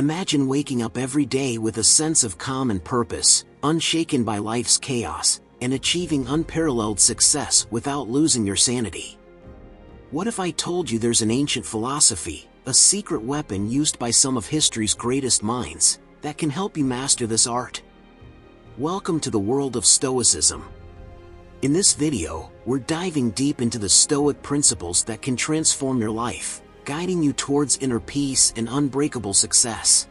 Imagine waking up every day with a sense of calm and purpose, unshaken by life's chaos, and achieving unparalleled success without losing your sanity. What if I told you there's an ancient philosophy, a secret weapon used by some of history's greatest minds, that can help you master this art? Welcome to the world of Stoicism. In this video, we're diving deep into the Stoic principles that can transform your life, guiding you towards inner peace and unbreakable success.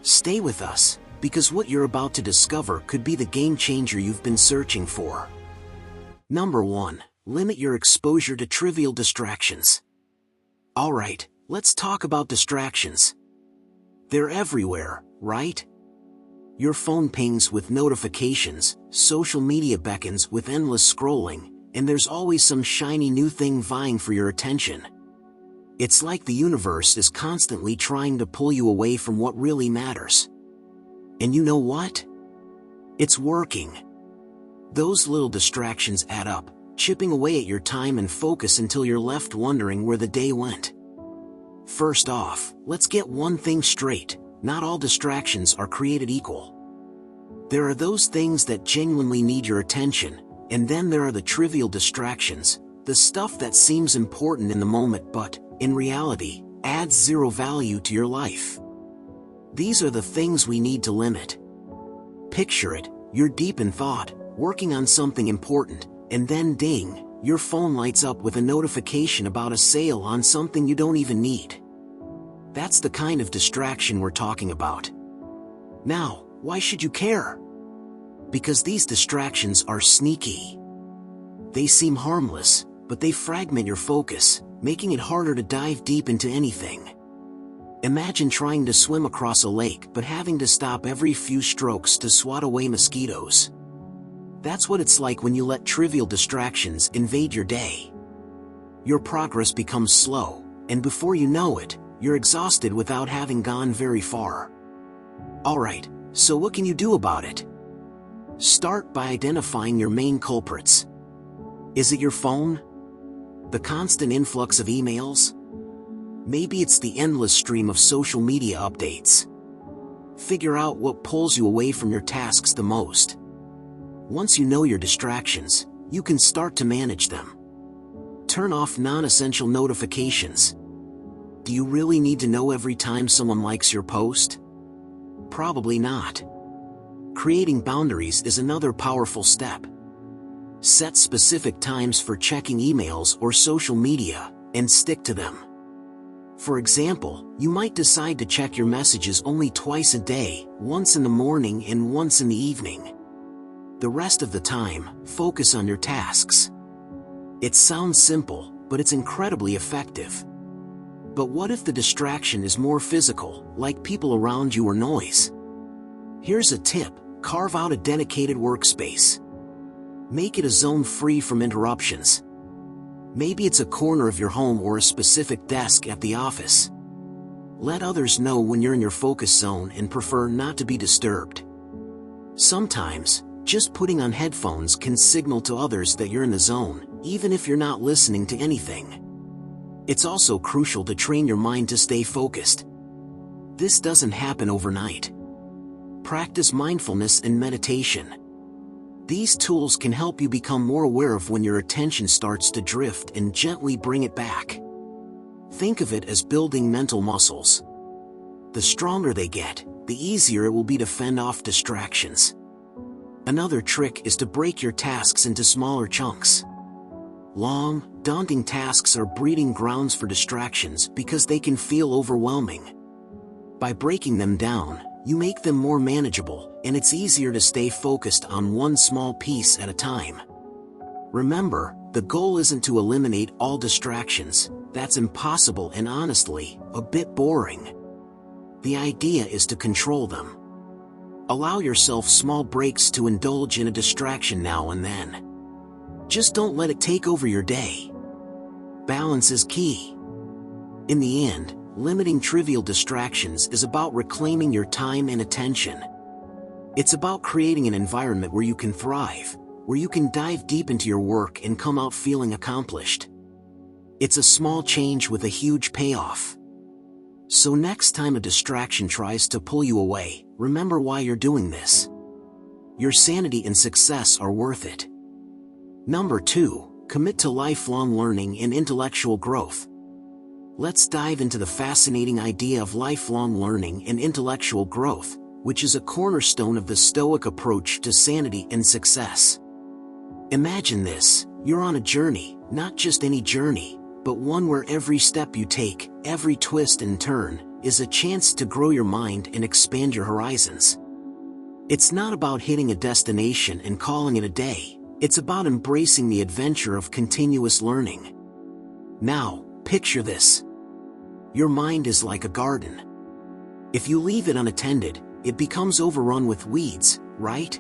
Stay with us, because what you're about to discover could be the game changer you've been searching for. Number 1. Limit your exposure to trivial distractions. Alright, let's talk about distractions. They're everywhere, right? Your phone pings with notifications, social media beckons with endless scrolling, and there's always some shiny new thing vying for your attention. It's like the universe is constantly trying to pull you away from what really matters. And you know what? It's working. Those little distractions add up, chipping away at your time and focus until you're left wondering where the day went. First off, let's get one thing straight. Not all distractions are created equal. There are those things that genuinely need your attention, and then there are the trivial distractions, the stuff that seems important in the moment but, in reality, adds zero value to your life. These are the things we need to limit. Picture it, you're deep in thought, working on something important, and then ding, your phone lights up with a notification about a sale on something you don't even need. That's the kind of distraction we're talking about. Now, why should you care? Because these distractions are sneaky. They seem harmless, but they fragment your focus, making it harder to dive deep into anything. Imagine trying to swim across a lake but having to stop every few strokes to swat away mosquitoes. That's what it's like when you let trivial distractions invade your day. Your progress becomes slow, and before you know it, you're exhausted without having gone very far. Alright, so what can you do about it? Start by identifying your main culprits. Is it your phone? The constant influx of emails? Maybe it's the endless stream of social media updates. Figure out what pulls you away from your tasks the most. Once you know your distractions, you can start to manage them. Turn off non-essential notifications. Do you really need to know every time someone likes your post? Probably not. Creating boundaries is another powerful step. Set specific times for checking emails or social media, and stick to them. For example, you might decide to check your messages only twice a day, once in the morning and once in the evening. The rest of the time, focus on your tasks. It sounds simple, but it's incredibly effective. But what if the distraction is more physical, like people around you or noise? Here's a tip: carve out a dedicated workspace. Make it a zone free from interruptions. Maybe it's a corner of your home or a specific desk at the office. Let others know when you're in your focus zone and prefer not to be disturbed. Sometimes, just putting on headphones can signal to others that you're in the zone, even if you're not listening to anything. It's also crucial to train your mind to stay focused. This doesn't happen overnight. Practice mindfulness and meditation. These tools can help you become more aware of when your attention starts to drift and gently bring it back. Think of it as building mental muscles. The stronger they get, the easier it will be to fend off distractions. Another trick is to break your tasks into smaller chunks. Long, daunting tasks are breeding grounds for distractions because they can feel overwhelming. By breaking them down, you make them more manageable, and it's easier to stay focused on one small piece at a time. Remember, the goal isn't to eliminate all distractions. That's impossible and honestly, a bit boring. The idea is to control them. Allow yourself small breaks to indulge in a distraction now and then. Just don't let it take over your day. Balance is key. In the end, limiting trivial distractions is about reclaiming your time and attention. It's about creating an environment where you can thrive, where you can dive deep into your work and come out feeling accomplished. It's a small change with a huge payoff. So next time a distraction tries to pull you away, remember why you're doing this. Your sanity and success are worth it. Number 2, commit to lifelong learning and intellectual growth. Let's dive into the fascinating idea of lifelong learning and intellectual growth, which is a cornerstone of the Stoic approach to sanity and success. Imagine this: you're on a journey, not just any journey, but one where every step you take, every twist and turn, is a chance to grow your mind and expand your horizons. It's not about hitting a destination and calling it a day. It's about embracing the adventure of continuous learning. Now, picture this. Your mind is like a garden. If you leave it unattended, it becomes overrun with weeds, right?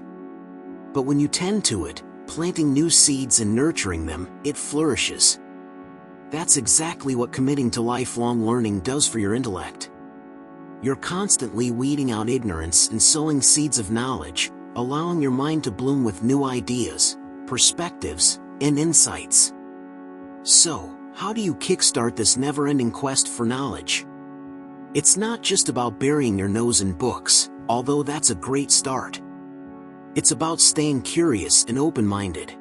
But when you tend to it, planting new seeds and nurturing them, it flourishes. That's exactly what committing to lifelong learning does for your intellect. You're constantly weeding out ignorance and sowing seeds of knowledge, allowing your mind to bloom with new ideas, perspectives, and insights. So, how do you kickstart this never-ending quest for knowledge? It's not just about burying your nose in books, although that's a great start. It's about staying curious and open-minded.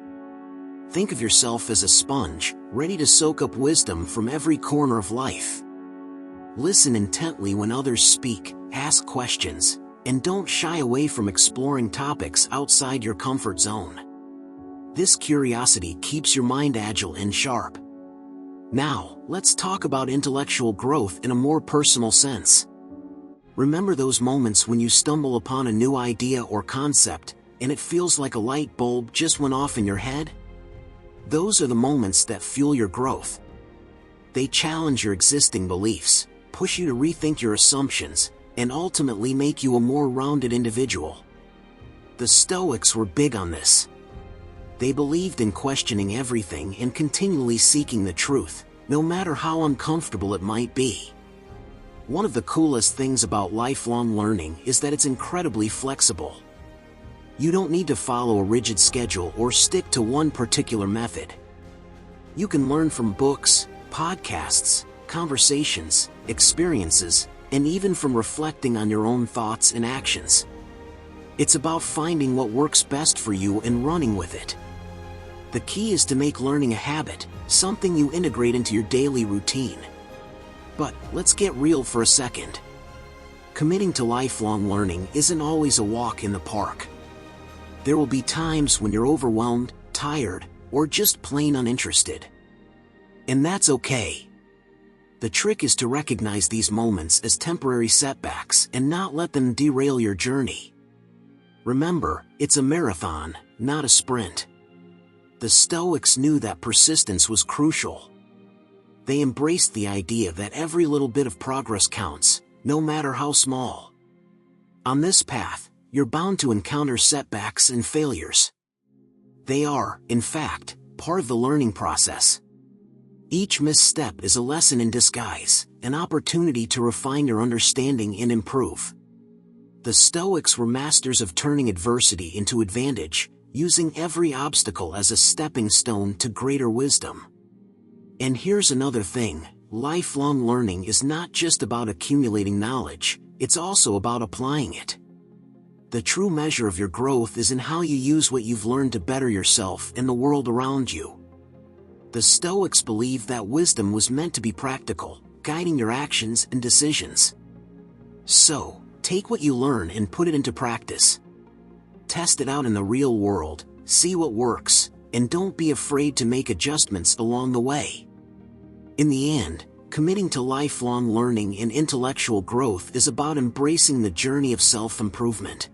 Think of yourself as a sponge, ready to soak up wisdom from every corner of life. Listen intently when others speak, ask questions, and don't shy away from exploring topics outside your comfort zone. This curiosity keeps your mind agile and sharp. Now, let's talk about intellectual growth in a more personal sense. Remember those moments when you stumble upon a new idea or concept, and it feels like a light bulb just went off in your head? Those are the moments that fuel your growth. They challenge your existing beliefs, push you to rethink your assumptions, and ultimately make you a more rounded individual. The Stoics were big on this. They believed in questioning everything and continually seeking the truth, no matter how uncomfortable it might be. One of the coolest things about lifelong learning is that it's incredibly flexible. You don't need to follow a rigid schedule or stick to one particular method. You can learn from books, podcasts, conversations, experiences, and even from reflecting on your own thoughts and actions. It's about finding what works best for you and running with it. The key is to make learning a habit, something you integrate into your daily routine. But let's get real for a second. Committing to lifelong learning isn't always a walk in the park. There will be times when you're overwhelmed, tired, or just plain uninterested. And that's okay. The trick is to recognize these moments as temporary setbacks and not let them derail your journey. Remember, it's a marathon, not a sprint. The Stoics knew that persistence was crucial. They embraced the idea that every little bit of progress counts, no matter how small. On this path, you're bound to encounter setbacks and failures. They are, in fact, part of the learning process. Each misstep is a lesson in disguise, an opportunity to refine your understanding and improve. The Stoics were masters of turning adversity into advantage, using every obstacle as a stepping stone to greater wisdom. And here's another thing: lifelong learning is not just about accumulating knowledge, it's also about applying it. The true measure of your growth is in how you use what you've learned to better yourself and the world around you. The Stoics believed that wisdom was meant to be practical, guiding your actions and decisions. So, take what you learn and put it into practice. Test it out in the real world, see what works, and don't be afraid to make adjustments along the way. In the end, committing to lifelong learning and intellectual growth is about embracing the journey of self-improvement.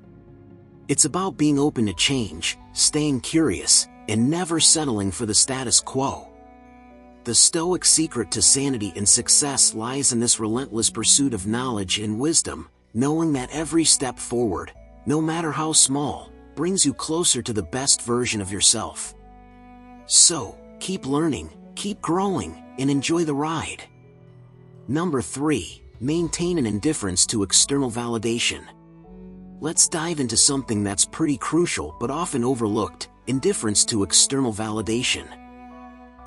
It's about being open to change, staying curious, and never settling for the status quo. The Stoic secret to sanity and success lies in this relentless pursuit of knowledge and wisdom, knowing that every step forward, no matter how small, brings you closer to the best version of yourself. So, keep learning, keep growing, and enjoy the ride. Number 3, maintain an indifference to external validation. Let's dive into something that's pretty crucial but often overlooked: indifference to external validation.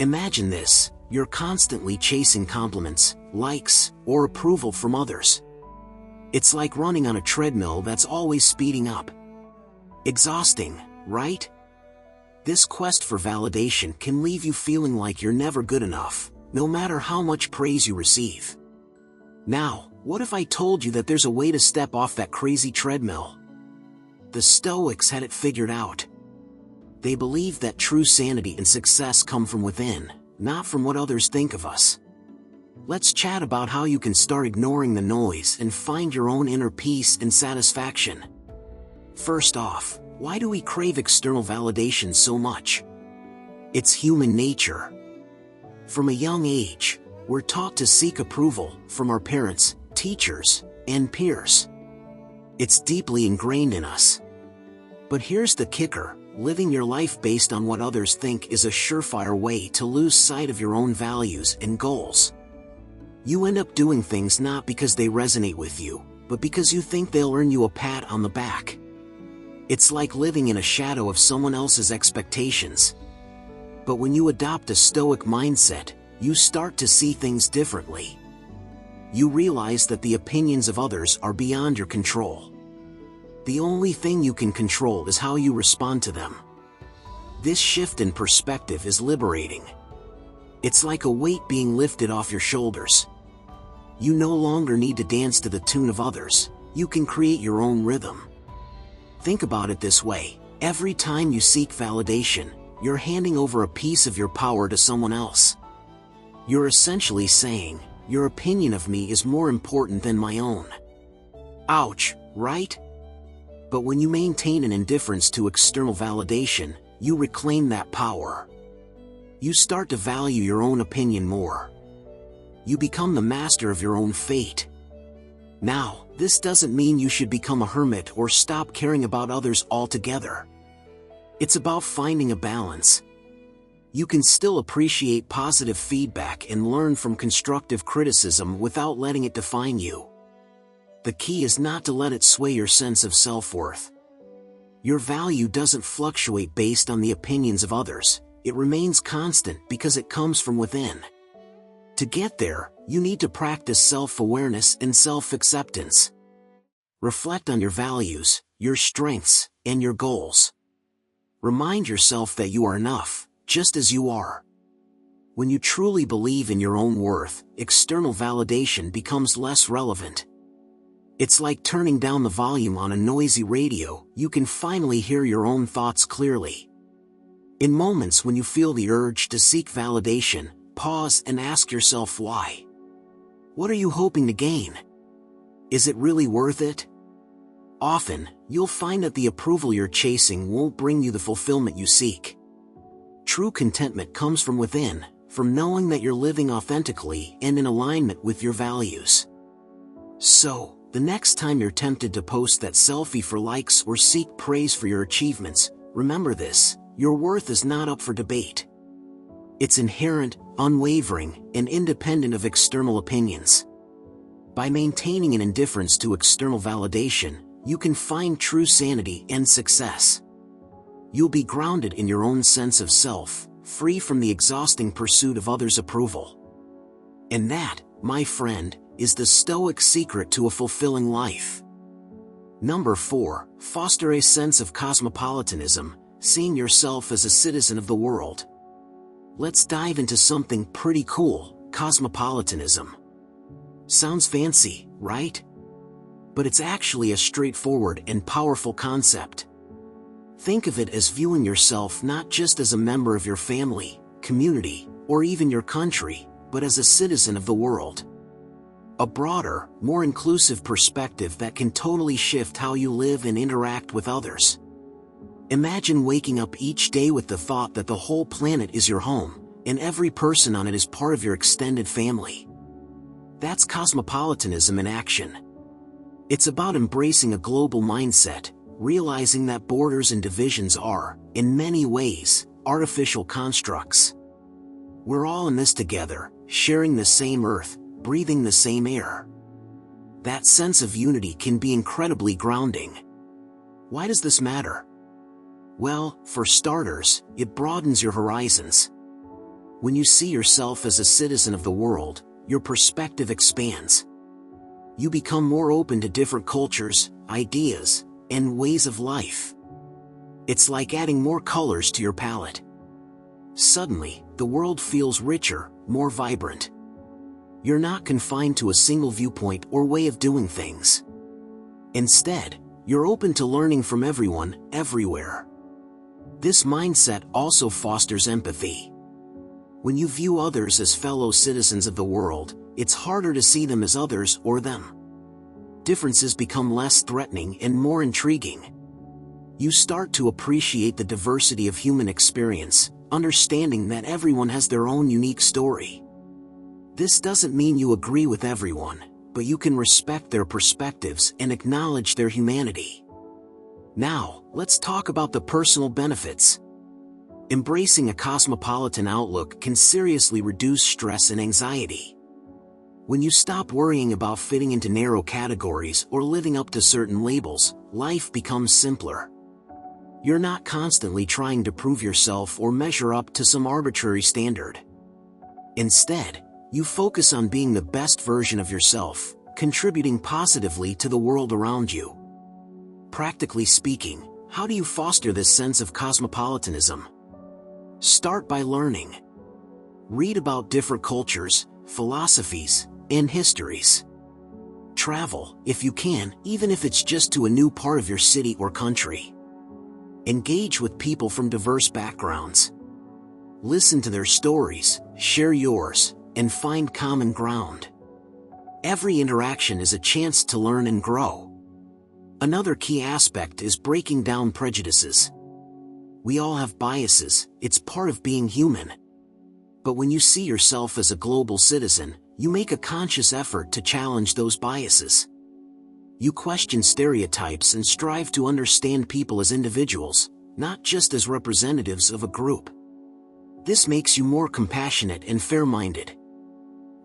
Imagine this: you're constantly chasing compliments, likes, or approval from others. It's like running on a treadmill that's always speeding up. Exhausting, right? This quest for validation can leave you feeling like you're never good enough, no matter how much praise you receive. Now, what if I told you that there's a way to step off that crazy treadmill? The Stoics had it figured out. They believed that true sanity and success come from within, not from what others think of us. Let's chat about how you can start ignoring the noise and find your own inner peace and satisfaction. First off, why do we crave external validation so much? It's human nature. From a young age, we're taught to seek approval from our parents, teachers, and peers. It's deeply ingrained in us. But here's the kicker: living your life based on what others think is a surefire way to lose sight of your own values and goals. You end up doing things not because they resonate with you, but because you think they'll earn you a pat on the back. It's like living in a shadow of someone else's expectations. But when you adopt a Stoic mindset, you start to see things differently. You realize that the opinions of others are beyond your control. The only thing you can control is how you respond to them. This shift in perspective is liberating. It's like a weight being lifted off your shoulders. You no longer need to dance to the tune of others. You can create your own rhythm. Think about it this way: every time you seek validation, you're handing over a piece of your power to someone else. You're essentially saying, your opinion of me is more important than my own. Ouch, right? But when you maintain an indifference to external validation, you reclaim that power. You start to value your own opinion more. You become the master of your own fate. Now, this doesn't mean you should become a hermit or stop caring about others altogether. It's about finding a balance. You can still appreciate positive feedback and learn from constructive criticism without letting it define you. The key is not to let it sway your sense of self-worth. Your value doesn't fluctuate based on the opinions of others. It remains constant because it comes from within. To get there, you need to practice self-awareness and self-acceptance. Reflect on your values, your strengths, and your goals. Remind yourself that you are enough, just as you are. When you truly believe in your own worth, external validation becomes less relevant. It's like turning down the volume on a noisy radio. You can finally hear your own thoughts clearly. In moments when you feel the urge to seek validation, pause and ask yourself why. What are you hoping to gain? Is it really worth it? Often, you'll find that the approval you're chasing won't bring you the fulfillment you seek. True contentment comes from within, from knowing that you're living authentically and in alignment with your values. So, the next time you're tempted to post that selfie for likes or seek praise for your achievements, remember this: your worth is not up for debate. It's inherent, unwavering, and independent of external opinions. By maintaining an indifference to external validation, you can find true sanity and success. You'll be grounded in your own sense of self, free from the exhausting pursuit of others' approval. And that, my friend, is the Stoic secret to a fulfilling life. Number 4, foster a sense of cosmopolitanism, seeing yourself as a citizen of the world. Let's dive into something pretty cool: cosmopolitanism. Sounds fancy, right? But it's actually a straightforward and powerful concept. Think of it as viewing yourself not just as a member of your family, community, or even your country, but as a citizen of the world. A broader, more inclusive perspective that can totally shift how you live and interact with others. Imagine waking up each day with the thought that the whole planet is your home, and every person on it is part of your extended family. That's cosmopolitanism in action. It's about embracing a global mindset, realizing that borders and divisions are, in many ways, artificial constructs. We're all in this together, sharing the same earth, breathing the same air. That sense of unity can be incredibly grounding. Why does this matter? Well, for starters, it broadens your horizons. When you see yourself as a citizen of the world, your perspective expands. You become more open to different cultures, ideas, and ways of life. It's like adding more colors to your palette. Suddenly, the world feels richer, more vibrant. You're not confined to a single viewpoint or way of doing things. Instead, you're open to learning from everyone, everywhere. This mindset also fosters empathy. When you view others as fellow citizens of the world, it's harder to see them as others or them. Differences become less threatening and more intriguing. You start to appreciate the diversity of human experience, understanding that everyone has their own unique story. This doesn't mean you agree with everyone, but you can respect their perspectives and acknowledge their humanity. Now, let's talk about the personal benefits. Embracing a cosmopolitan outlook can seriously reduce stress and anxiety. When you stop worrying about fitting into narrow categories or living up to certain labels, life becomes simpler. You're not constantly trying to prove yourself or measure up to some arbitrary standard. Instead, you focus on being the best version of yourself, contributing positively to the world around you. Practically speaking, how do you foster this sense of cosmopolitanism? Start by learning. Read about different cultures, philosophies, and histories. Travel, if you can, even if it's just to a new part of your city or country. Engage with people from diverse backgrounds. Listen to their stories, share yours, and find common ground. Every interaction is a chance to learn and grow. Another key aspect is breaking down prejudices. We all have biases, it's part of being human. But when you see yourself as a global citizen, you make a conscious effort to challenge those biases. You question stereotypes and strive to understand people as individuals, not just as representatives of a group. This makes you more compassionate and fair-minded.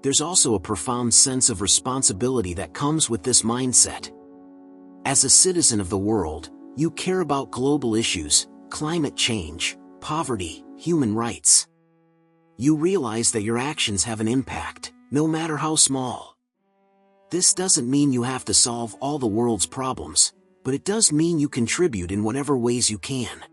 There's also a profound sense of responsibility that comes with this mindset. As a citizen of the world, you care about global issues, climate change, poverty, human rights. You realize that your actions have an impact, no matter how small. This doesn't mean you have to solve all the world's problems, but it does mean you contribute in whatever ways you can.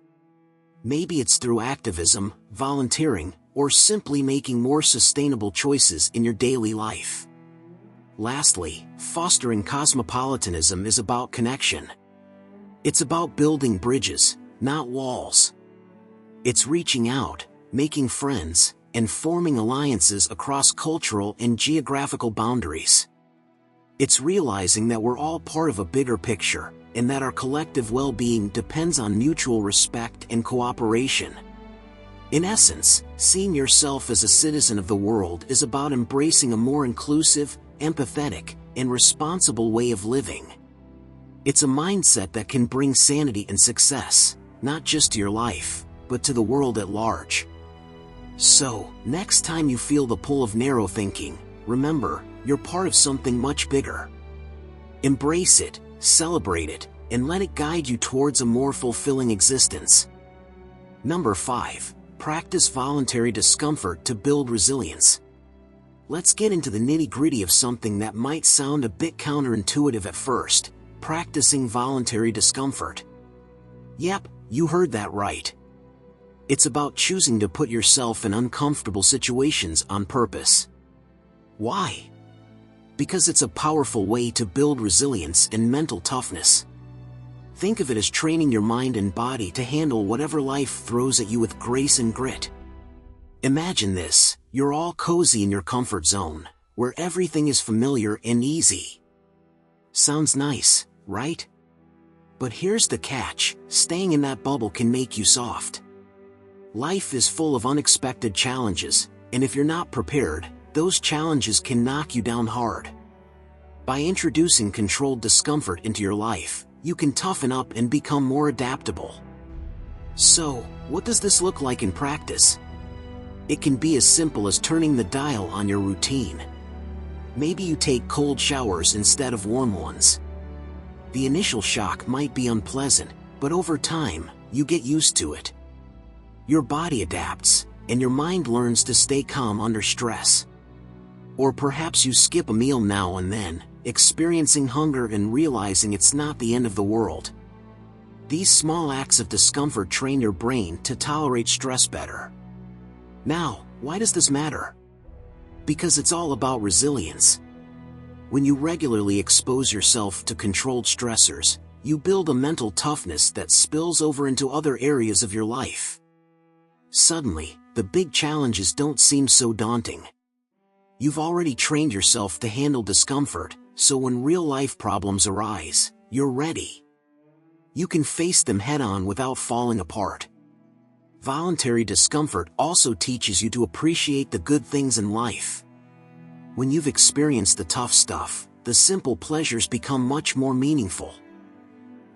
Maybe it's through activism, volunteering, or simply making more sustainable choices in your daily life. Lastly, fostering cosmopolitanism is about connection. It's about building bridges, not walls. It's reaching out, making friends, and forming alliances across cultural and geographical boundaries. It's realizing that we're all part of a bigger picture, and that our collective well-being depends on mutual respect and cooperation. In essence, seeing yourself as a citizen of the world is about embracing a more inclusive, empathetic, and responsible way of living. It's a mindset that can bring sanity and success, not just to your life, but to the world at large. So, next time you feel the pull of narrow thinking, remember, you're part of something much bigger. Embrace it, celebrate it, and let it guide you towards a more fulfilling existence. Number 5. Practice voluntary discomfort to build resilience. Let's get into the nitty-gritty of something that might sound a bit counterintuitive at first: practicing voluntary discomfort. Yep, you heard that right. It's about choosing to put yourself in uncomfortable situations on purpose. Why? Because it's a powerful way to build resilience and mental toughness. Think of it as training your mind and body to handle whatever life throws at you with grace and grit. Imagine this: you're all cozy in your comfort zone, where everything is familiar and easy. Sounds nice, right? But here's the catch: staying in that bubble can make you soft. Life is full of unexpected challenges, and if you're not prepared, those challenges can knock you down hard. By introducing controlled discomfort into your life, you can toughen up and become more adaptable. So, what does this look like in practice? It can be as simple as turning the dial on your routine. Maybe you take cold showers instead of warm ones. The initial shock might be unpleasant, but over time, you get used to it. Your body adapts, and your mind learns to stay calm under stress. Or perhaps you skip a meal now and then, experiencing hunger and realizing it's not the end of the world. These small acts of discomfort train your brain to tolerate stress better. Now, why does this matter? Because it's all about resilience. When you regularly expose yourself to controlled stressors, you build a mental toughness that spills over into other areas of your life. Suddenly, the big challenges don't seem so daunting. You've already trained yourself to handle discomfort, so when real-life problems arise, you're ready. You can face them head-on without falling apart. Voluntary discomfort also teaches you to appreciate the good things in life. When you've experienced the tough stuff, the simple pleasures become much more meaningful.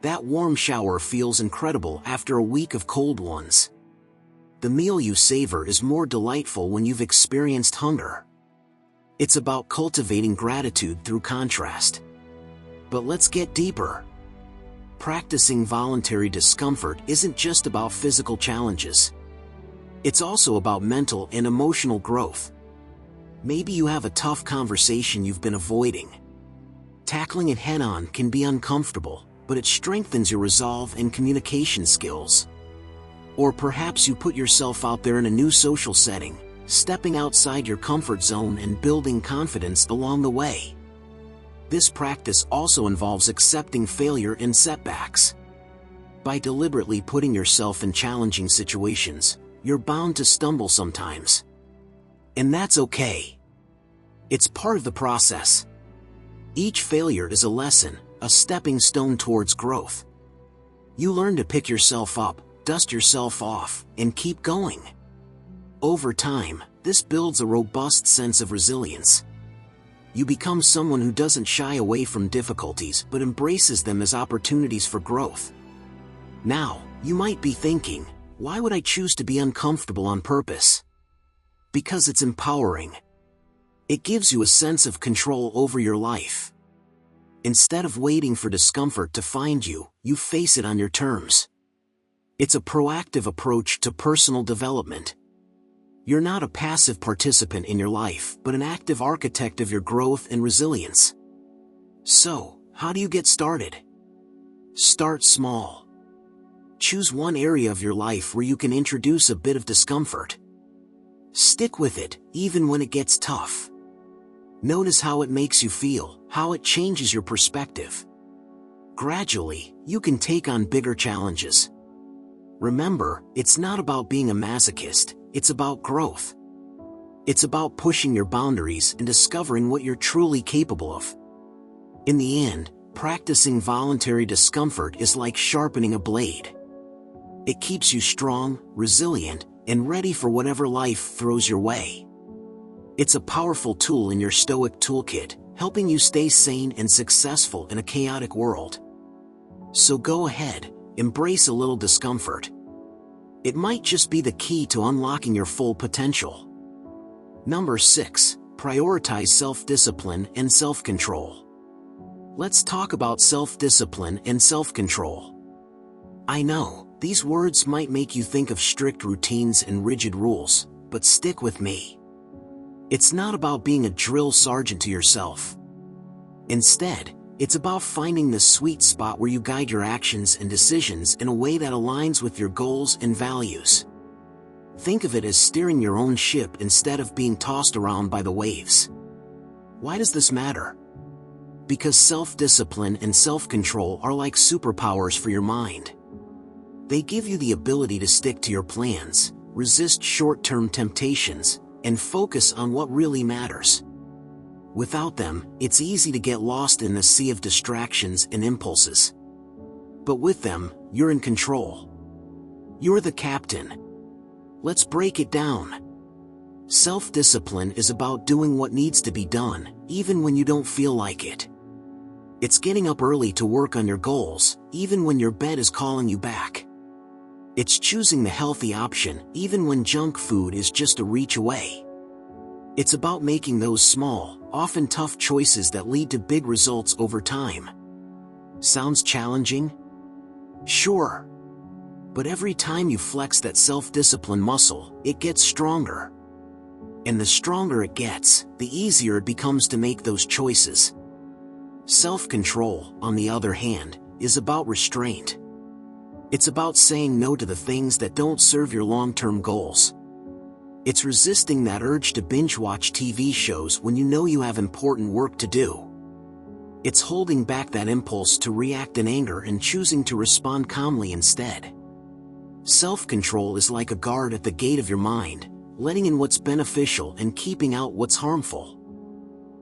That warm shower feels incredible after a week of cold ones. The meal you savor is more delightful when you've experienced hunger. It's about cultivating gratitude through contrast. But let's get deeper. Practicing voluntary discomfort isn't just about physical challenges. It's also about mental and emotional growth. Maybe you have a tough conversation you've been avoiding. Tackling it head-on can be uncomfortable, but it strengthens your resolve and communication skills. Or perhaps you put yourself out there in a new social setting, stepping outside your comfort zone and building confidence along the way. This practice also involves accepting failure and setbacks. By deliberately putting yourself in challenging situations, you're bound to stumble sometimes. And that's okay. It's part of the process. Each failure is a lesson, a stepping stone towards growth. You learn to pick yourself up, dust yourself off, and keep going. Over time, this builds a robust sense of resilience. You become someone who doesn't shy away from difficulties but embraces them as opportunities for growth. Now, you might be thinking, why would I choose to be uncomfortable on purpose? Because it's empowering. It gives you a sense of control over your life. Instead of waiting for discomfort to find you, you face it on your terms. It's a proactive approach to personal development. You're not a passive participant in your life, but an active architect of your growth and resilience. So, how do you get started? Start small. Choose one area of your life where you can introduce a bit of discomfort. Stick with it, even when it gets tough. Notice how it makes you feel, how it changes your perspective. Gradually, you can take on bigger challenges. Remember, it's not about being a masochist, it's about growth. It's about pushing your boundaries and discovering what you're truly capable of. In the end, practicing voluntary discomfort is like sharpening a blade. It keeps you strong, resilient, and ready for whatever life throws your way. It's a powerful tool in your Stoic toolkit, helping you stay sane and successful in a chaotic world. So go ahead, embrace a little discomfort. It might just be the key to unlocking your full potential. Number 6. Prioritize self-discipline and self-control. Let's talk about self-discipline and self-control. I know, these words might make you think of strict routines and rigid rules, but stick with me. It's not about being a drill sergeant to yourself. Instead, it's about finding the sweet spot where you guide your actions and decisions in a way that aligns with your goals and values. Think of it as steering your own ship instead of being tossed around by the waves. Why does this matter? Because self-discipline and self-control are like superpowers for your mind. They give you the ability to stick to your plans, resist short-term temptations, and focus on what really matters. Without them, it's easy to get lost in the sea of distractions and impulses. But with them, you're in control. You're the captain. Let's break it down. Self-discipline is about doing what needs to be done, even when you don't feel like it. It's getting up early to work on your goals, even when your bed is calling you back. It's choosing the healthy option, even when junk food is just a reach away. It's about making those small, often tough choices that lead to big results over time. Sounds challenging? Sure. But every time you flex that self-discipline muscle, it gets stronger. And the stronger it gets, the easier it becomes to make those choices. Self-control, on the other hand, is about restraint. It's about saying no to the things that don't serve your long-term goals. It's resisting that urge to binge-watch TV shows when you know you have important work to do. It's holding back that impulse to react in anger and choosing to respond calmly instead. Self-control is like a guard at the gate of your mind, letting in what's beneficial and keeping out what's harmful.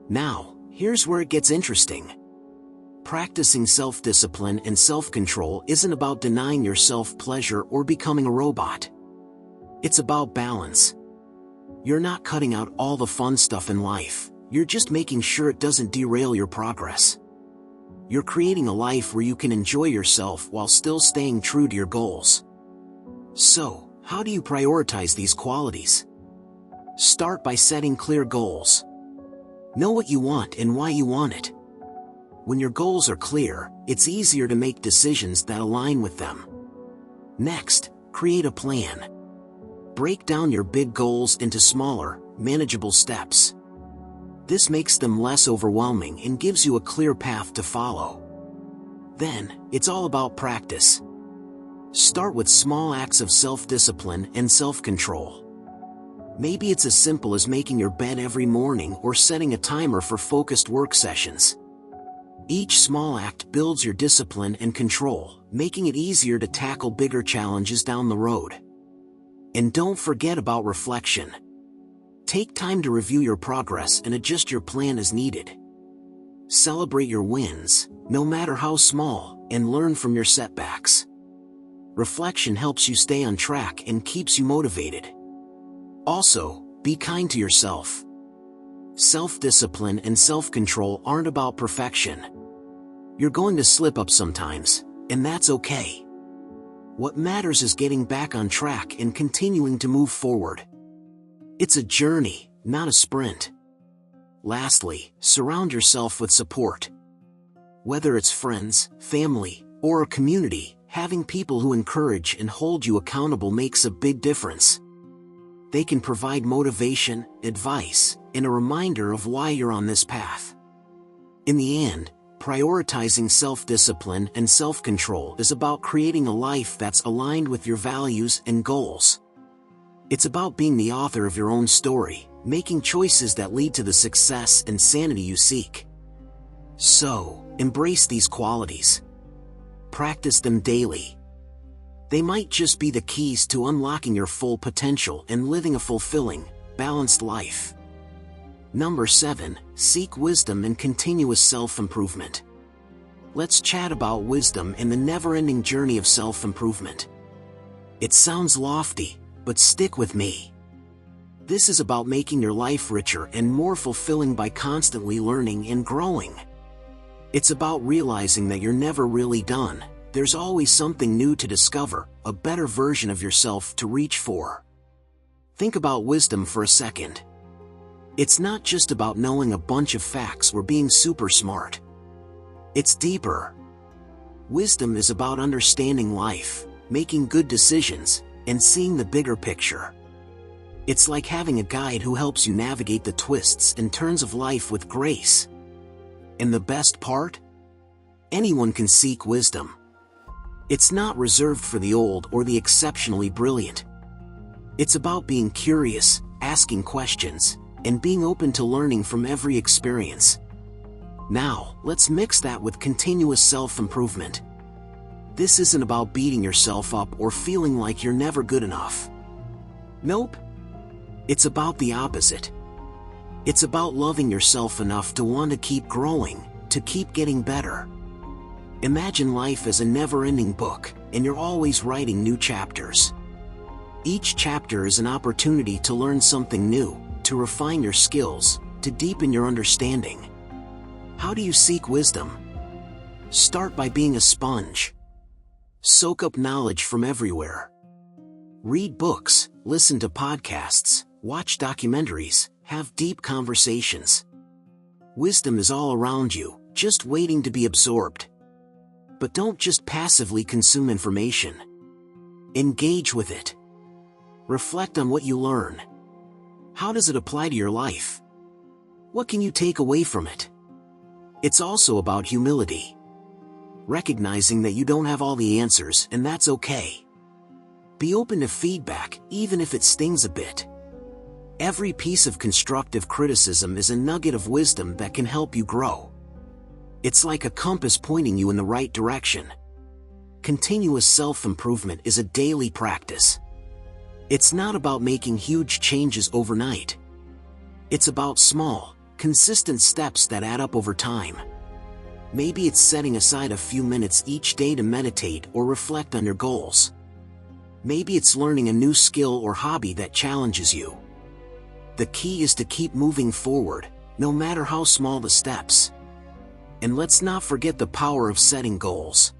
Now, here's where it gets interesting. Practicing self-discipline and self-control isn't about denying yourself pleasure or becoming a robot. It's about balance. You're not cutting out all the fun stuff in life, you're just making sure it doesn't derail your progress. You're creating a life where you can enjoy yourself while still staying true to your goals. So, how do you prioritize these qualities? Start by setting clear goals. Know what you want and why you want it. When your goals are clear, it's easier to make decisions that align with them. Next, create a plan. Break down your big goals into smaller, manageable steps. This makes them less overwhelming and gives you a clear path to follow. Then, it's all about practice. Start with small acts of self-discipline and self-control. Maybe it's as simple as making your bed every morning or setting a timer for focused work sessions. Each small act builds your discipline and control, making it easier to tackle bigger challenges down the road. And don't forget about reflection. Take time to review your progress and adjust your plan as needed. Celebrate your wins, no matter how small, and learn from your setbacks. Reflection helps you stay on track and keeps you motivated. Also, be kind to yourself. Self-discipline and self-control aren't about perfection. You're going to slip up sometimes, and that's okay. What matters is getting back on track and continuing to move forward. It's a journey, not a sprint. Lastly, surround yourself with support. Whether it's friends, family, or a community, having people who encourage and hold you accountable makes a big difference. They can provide motivation, advice, and a reminder of why you're on this path. In the end, prioritizing self-discipline and self-control is about creating a life that's aligned with your values and goals. It's about being the author of your own story, making choices that lead to the success and sanity you seek. So, embrace these qualities. Practice them daily. They might just be the keys to unlocking your full potential and living a fulfilling, balanced life. Number 7, seek wisdom and continuous self-improvement. Let's chat about wisdom and the never-ending journey of self-improvement. It sounds lofty, but stick with me. This is about making your life richer and more fulfilling by constantly learning and growing. It's about realizing that you're never really done. There's always something new to discover, a better version of yourself to reach for. Think about wisdom for a second. It's not just about knowing a bunch of facts or being super smart. It's deeper. Wisdom is about understanding life, making good decisions, and seeing the bigger picture. It's like having a guide who helps you navigate the twists and turns of life with grace. And the best part? Anyone can seek wisdom. It's not reserved for the old or the exceptionally brilliant. It's about being curious, asking questions, and being open to learning from every experience. Now, let's mix that with continuous self-improvement. This isn't about beating yourself up or feeling like you're never good enough. Nope. It's about the opposite. It's about loving yourself enough to want to keep growing, to keep getting better. Imagine life as a never-ending book, and you're always writing new chapters. Each chapter is an opportunity to learn something new, to refine your skills, to deepen your understanding. How do you seek wisdom? Start by being a sponge. Soak up knowledge from everywhere. Read books, listen to podcasts, watch documentaries, have deep conversations. Wisdom is all around you, just waiting to be absorbed. But don't just passively consume information. Engage with it. Reflect on what you learn. How does it apply to your life? What can you take away from it? It's also about humility. Recognizing that you don't have all the answers, and that's okay. Be open to feedback, even if it stings a bit. Every piece of constructive criticism is a nugget of wisdom that can help you grow. It's like a compass pointing you in the right direction. Continuous self-improvement is a daily practice. It's not about making huge changes overnight. It's about small, consistent steps that add up over time. Maybe it's setting aside a few minutes each day to meditate or reflect on your goals. Maybe it's learning a new skill or hobby that challenges you. The key is to keep moving forward, no matter how small the steps. And let's not forget the power of setting goals.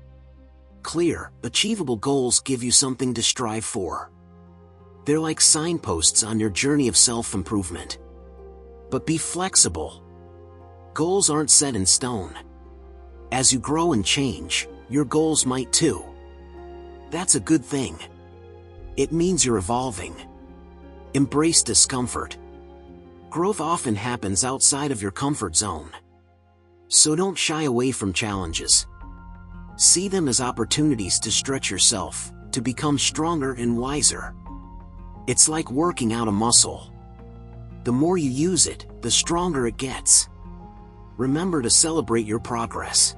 Clear, achievable goals give you something to strive for. They're like signposts on your journey of self-improvement. But be flexible. Goals aren't set in stone. As you grow and change, your goals might too. That's a good thing. It means you're evolving. Embrace discomfort. Growth often happens outside of your comfort zone. So don't shy away from challenges. See them as opportunities to stretch yourself, to become stronger and wiser. It's like working out a muscle. The more you use it, the stronger it gets. Remember to celebrate your progress.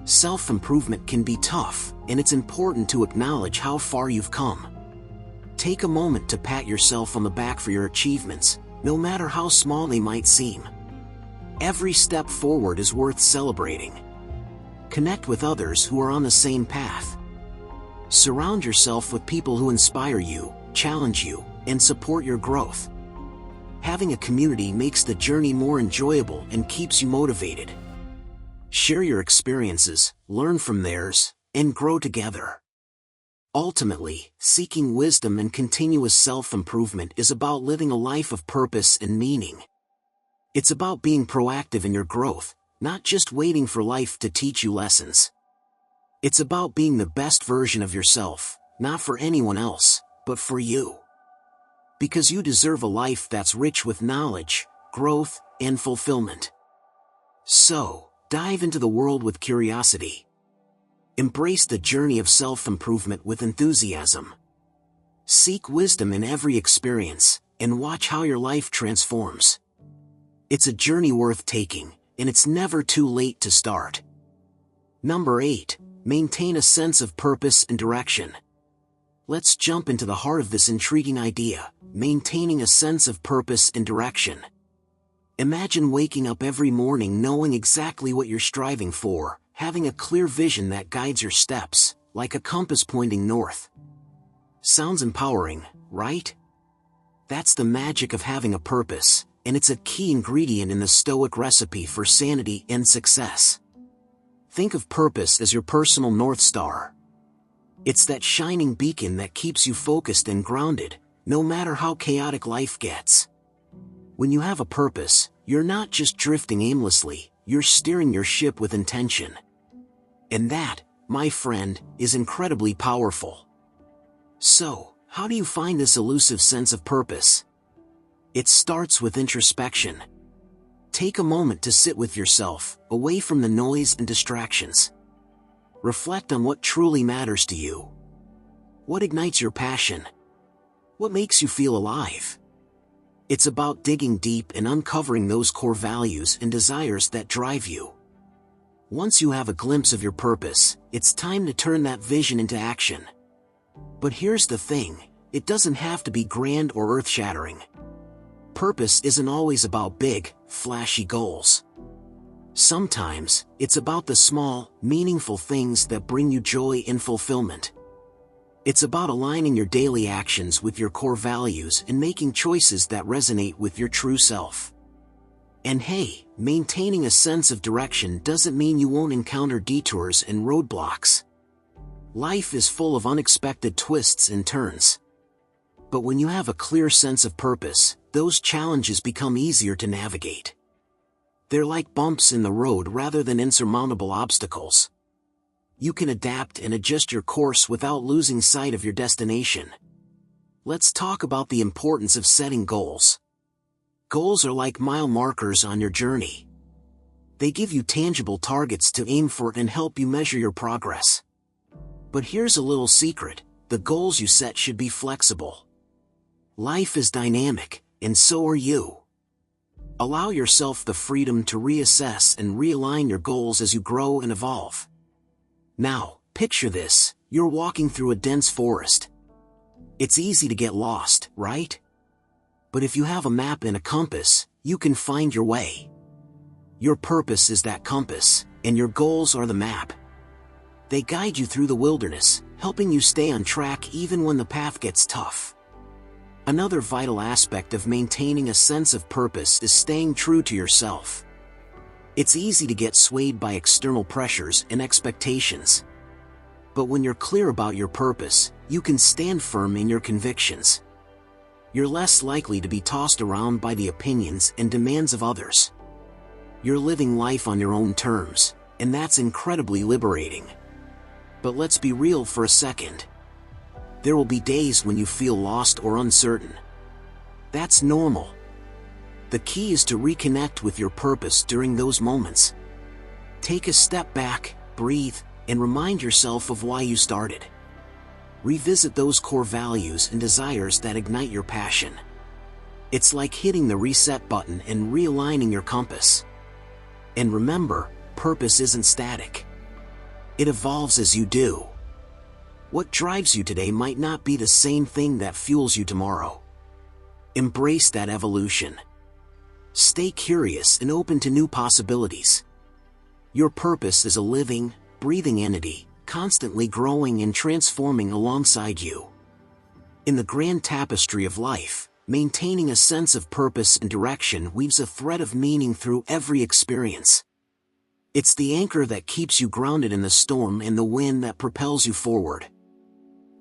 Self-improvement can be tough, and it's important to acknowledge how far you've come. Take a moment to pat yourself on the back for your achievements, no matter how small they might seem. Every step forward is worth celebrating. Connect with others who are on the same path. Surround yourself with people who inspire you, challenge you, and support your growth. Having a community makes the journey more enjoyable and keeps you motivated. Share your experiences, learn from theirs, and grow together. Ultimately, seeking wisdom and continuous self-improvement is about living a life of purpose and meaning. It's about being proactive in your growth, not just waiting for life to teach you lessons. It's about being the best version of yourself, not for anyone else, but for you. Because you deserve a life that's rich with knowledge, growth, and fulfillment. So, dive into the world with curiosity. Embrace the journey of self-improvement with enthusiasm. Seek wisdom in every experience, and watch how your life transforms. It's a journey worth taking, and it's never too late to start. Number 8. Maintain a sense of purpose and direction. Let's jump into the heart of this intriguing idea, maintaining a sense of purpose and direction. Imagine waking up every morning knowing exactly what you're striving for, having a clear vision that guides your steps, like a compass pointing north. Sounds empowering, right? That's the magic of having a purpose, and it's a key ingredient in the Stoic recipe for sanity and success. Think of purpose as your personal North Star. It's that shining beacon that keeps you focused and grounded, no matter how chaotic life gets. When you have a purpose, you're not just drifting aimlessly, you're steering your ship with intention. And that, my friend, is incredibly powerful. So, how do you find this elusive sense of purpose? It starts with introspection. Take a moment to sit with yourself, away from the noise and distractions. Reflect on what truly matters to you. What ignites your passion? What makes you feel alive? It's about digging deep and uncovering those core values and desires that drive you. Once you have a glimpse of your purpose, it's time to turn that vision into action. But here's the thing, it doesn't have to be grand or earth-shattering. Purpose isn't always about big, flashy goals. Sometimes, it's about the small, meaningful things that bring you joy and fulfillment. It's about aligning your daily actions with your core values and making choices that resonate with your true self. And hey, maintaining a sense of direction doesn't mean you won't encounter detours and roadblocks. Life is full of unexpected twists and turns. But when you have a clear sense of purpose, those challenges become easier to navigate. They're like bumps in the road rather than insurmountable obstacles. You can adapt and adjust your course without losing sight of your destination. Let's talk about the importance of setting goals. Goals are like mile markers on your journey. They give you tangible targets to aim for and help you measure your progress. But here's a little secret: the goals you set should be flexible. Life is dynamic, and so are you. Allow yourself the freedom to reassess and realign your goals as you grow and evolve. Now, picture this: you're walking through a dense forest. It's easy to get lost, right? But if you have a map and a compass, you can find your way. Your purpose is that compass, and your goals are the map. They guide you through the wilderness, helping you stay on track even when the path gets tough. Another vital aspect of maintaining a sense of purpose is staying true to yourself. It's easy to get swayed by external pressures and expectations. But when you're clear about your purpose, you can stand firm in your convictions. You're less likely to be tossed around by the opinions and demands of others. You're living life on your own terms, and that's incredibly liberating. But let's be real for a second. There will be days when you feel lost or uncertain. That's normal. The key is to reconnect with your purpose during those moments. Take a step back, breathe, and remind yourself of why you started. Revisit those core values and desires that ignite your passion. It's like hitting the reset button and realigning your compass. And remember, purpose isn't static. It evolves as you do. What drives you today might not be the same thing that fuels you tomorrow. Embrace that evolution. Stay curious and open to new possibilities. Your purpose is a living, breathing entity, constantly growing and transforming alongside you. In the grand tapestry of life, maintaining a sense of purpose and direction weaves a thread of meaning through every experience. It's the anchor that keeps you grounded in the storm and the wind that propels you forward.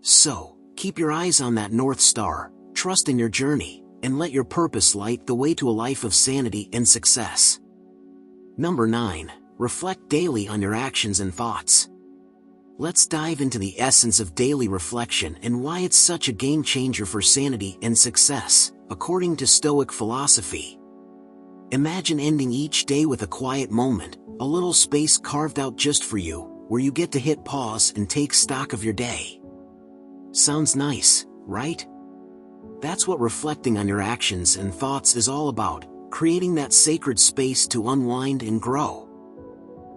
So, keep your eyes on that North Star, trust in your journey, and let your purpose light the way to a life of sanity and success. Number 9. Reflect daily on your actions and thoughts. Let's dive into the essence of daily reflection and why it's such a game changer for sanity and success, according to Stoic philosophy. Imagine ending each day with a quiet moment, a little space carved out just for you, where you get to hit pause and take stock of your day. Sounds nice, right? That's what reflecting on your actions and thoughts is all about, creating that sacred space to unwind and grow.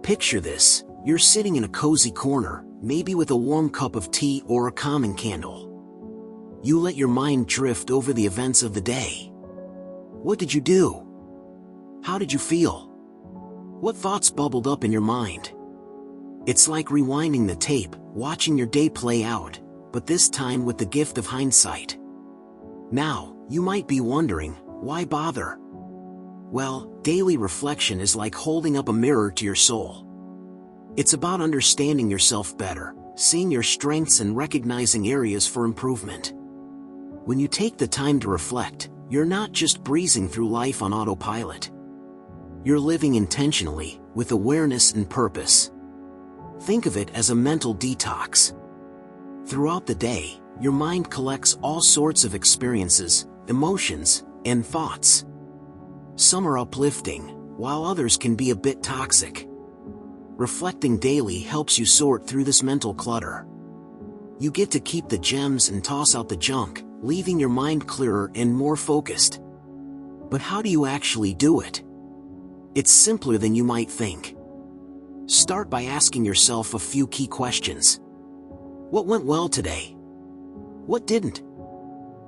Picture this: you're sitting in a cozy corner, maybe with a warm cup of tea or a calming candle. You let your mind drift over the events of the day. What did you do? How did you feel? What thoughts bubbled up in your mind? It's like rewinding the tape, watching your day play out, but this time with the gift of hindsight. Now, you might be wondering, why bother? Well, daily reflection is like holding up a mirror to your soul. It's about understanding yourself better, seeing your strengths and recognizing areas for improvement. When you take the time to reflect, you're not just breezing through life on autopilot. You're living intentionally, with awareness and purpose. Think of it as a mental detox. Throughout the day, your mind collects all sorts of experiences, emotions, and thoughts. Some are uplifting, while others can be a bit toxic. Reflecting daily helps you sort through this mental clutter. You get to keep the gems and toss out the junk, leaving your mind clearer and more focused. But how do you actually do it? It's simpler than you might think. Start by asking yourself a few key questions. What went well today? What didn't?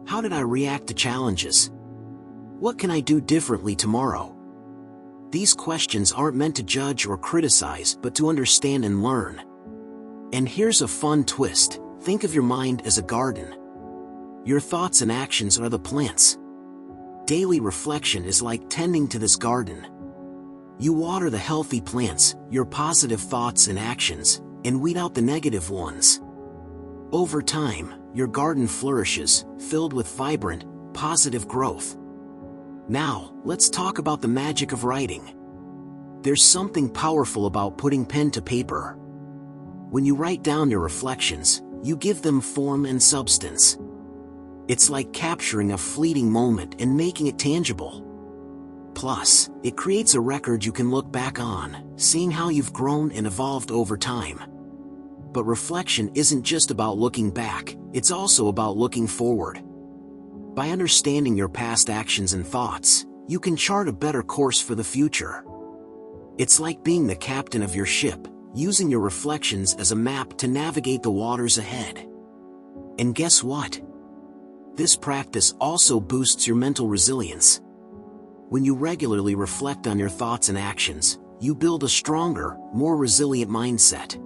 How did I react to challenges? What can I do differently tomorrow? These questions aren't meant to judge or criticize, but to understand and learn. And here's a fun twist: think of your mind as a garden. Your thoughts and actions are the plants. Daily reflection is like tending to this garden. You water the healthy plants, your positive thoughts and actions, and weed out the negative ones. Over time, your garden flourishes, filled with vibrant, positive growth. Now, let's talk about the magic of writing. There's something powerful about putting pen to paper. When you write down your reflections, you give them form and substance. It's like capturing a fleeting moment and making it tangible. Plus, it creates a record you can look back on, seeing how you've grown and evolved over time. But reflection isn't just about looking back, it's also about looking forward. By understanding your past actions and thoughts, you can chart a better course for the future. It's like being the captain of your ship, using your reflections as a map to navigate the waters ahead. And guess what? This practice also boosts your mental resilience. When you regularly reflect on your thoughts and actions, you build a stronger, more resilient mindset.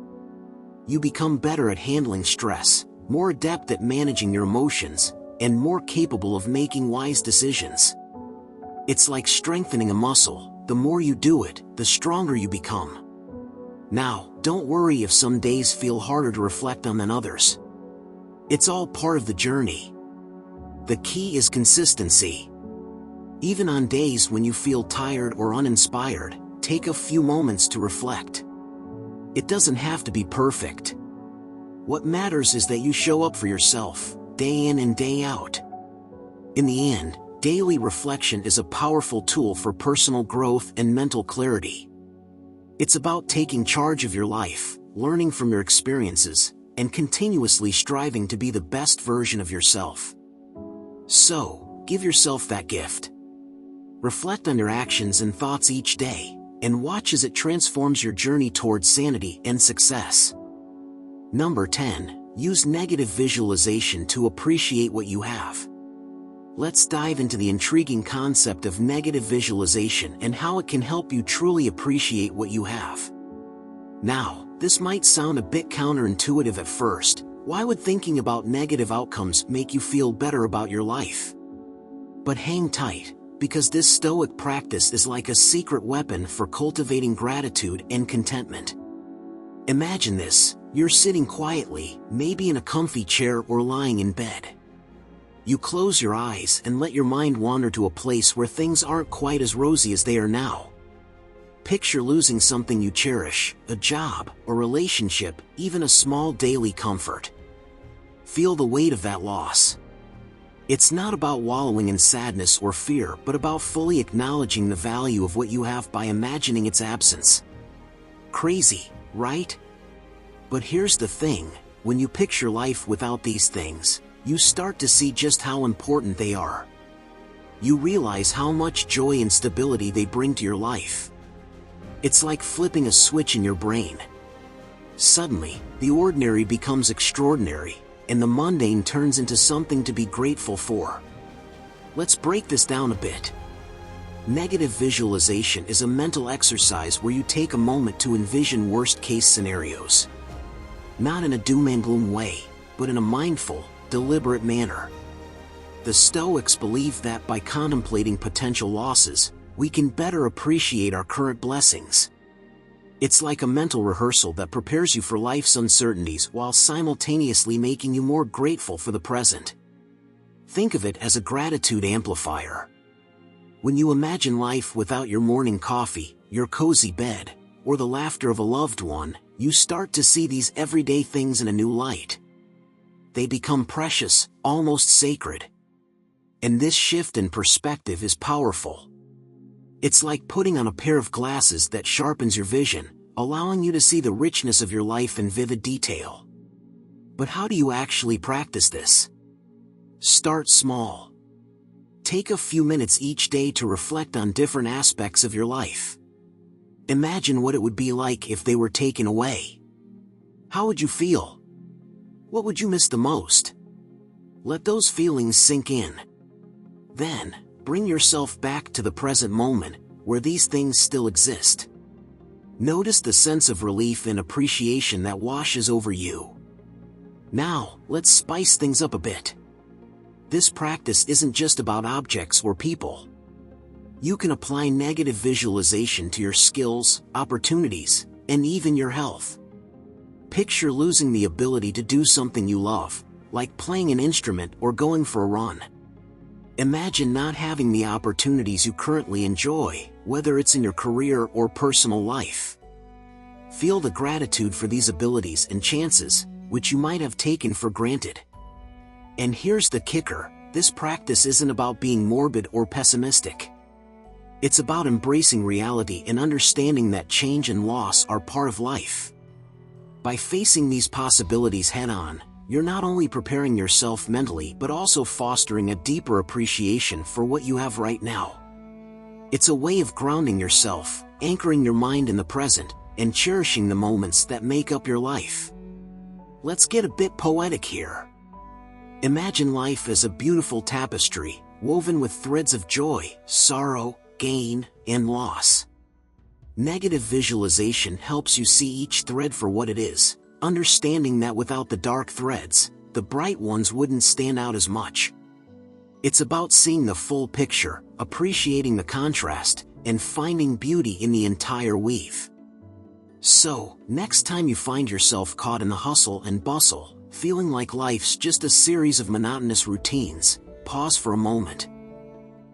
You become better at handling stress, more adept at managing your emotions, and more capable of making wise decisions. It's like strengthening a muscle. The more you do it, the stronger you become. Now, don't worry if some days feel harder to reflect on than others. It's all part of the journey. The key is consistency. Even on days when you feel tired or uninspired, take a few moments to reflect. It doesn't have to be perfect. What matters is that you show up for yourself, day in and day out. In the end, daily reflection is a powerful tool for personal growth and mental clarity. It's about taking charge of your life, learning from your experiences, and continuously striving to be the best version of yourself. So, give yourself that gift. Reflect on your actions and thoughts each day, and watch as it transforms your journey towards sanity and success. Number 10. Use negative visualization to appreciate what you have. Let's dive into the intriguing concept of negative visualization and how it can help you truly appreciate what you have. Now, this might sound a bit counterintuitive at first. Why would thinking about negative outcomes make you feel better about your life? But hang tight, because this Stoic practice is like a secret weapon for cultivating gratitude and contentment. Imagine this: you're sitting quietly, maybe in a comfy chair or lying in bed. You close your eyes and let your mind wander to a place where things aren't quite as rosy as they are now. Picture losing something you cherish, a job, a relationship, even a small daily comfort. Feel the weight of that loss. It's not about wallowing in sadness or fear, but about fully acknowledging the value of what you have by imagining its absence. Crazy, right? But here's the thing: when you picture life without these things, you start to see just how important they are. You realize how much joy and stability they bring to your life. It's like flipping a switch in your brain. Suddenly, the ordinary becomes extraordinary, and the mundane turns into something to be grateful for. Let's break this down a bit. Negative visualization is a mental exercise where you take a moment to envision worst-case scenarios. Not in a doom and gloom way, but in a mindful, deliberate manner. The Stoics believe that by contemplating potential losses, we can better appreciate our current blessings. It's like a mental rehearsal that prepares you for life's uncertainties while simultaneously making you more grateful for the present. Think of it as a gratitude amplifier. When you imagine life without your morning coffee, your cozy bed, or the laughter of a loved one, you start to see these everyday things in a new light. They become precious, almost sacred. And this shift in perspective is powerful. It's like putting on a pair of glasses that sharpens your vision, allowing you to see the richness of your life in vivid detail. But how do you actually practice this? Start small. Take a few minutes each day to reflect on different aspects of your life. Imagine what it would be like if they were taken away. How would you feel? What would you miss the most? Let those feelings sink in. Then, bring yourself back to the present moment, where these things still exist. Notice the sense of relief and appreciation that washes over you. Now, let's spice things up a bit. This practice isn't just about objects or people. You can apply negative visualization to your skills, opportunities, and even your health. Picture losing the ability to do something you love, like playing an instrument or going for a run. Imagine not having the opportunities you currently enjoy, whether it's in your career or personal life. Feel the gratitude for these abilities and chances, which you might have taken for granted. And here's the kicker: this practice isn't about being morbid or pessimistic. It's about embracing reality and understanding that change and loss are part of life. By facing these possibilities head-on, you're not only preparing yourself mentally but also fostering a deeper appreciation for what you have right now. It's a way of grounding yourself, anchoring your mind in the present, and cherishing the moments that make up your life. Let's get a bit poetic here. Imagine life as a beautiful tapestry, woven with threads of joy, sorrow, gain, and loss. Negative visualization helps you see each thread for what it is, understanding that without the dark threads, the bright ones wouldn't stand out as much. It's about seeing the full picture, appreciating the contrast, and finding beauty in the entire weave. So, next time you find yourself caught in the hustle and bustle, feeling like life's just a series of monotonous routines, pause for a moment.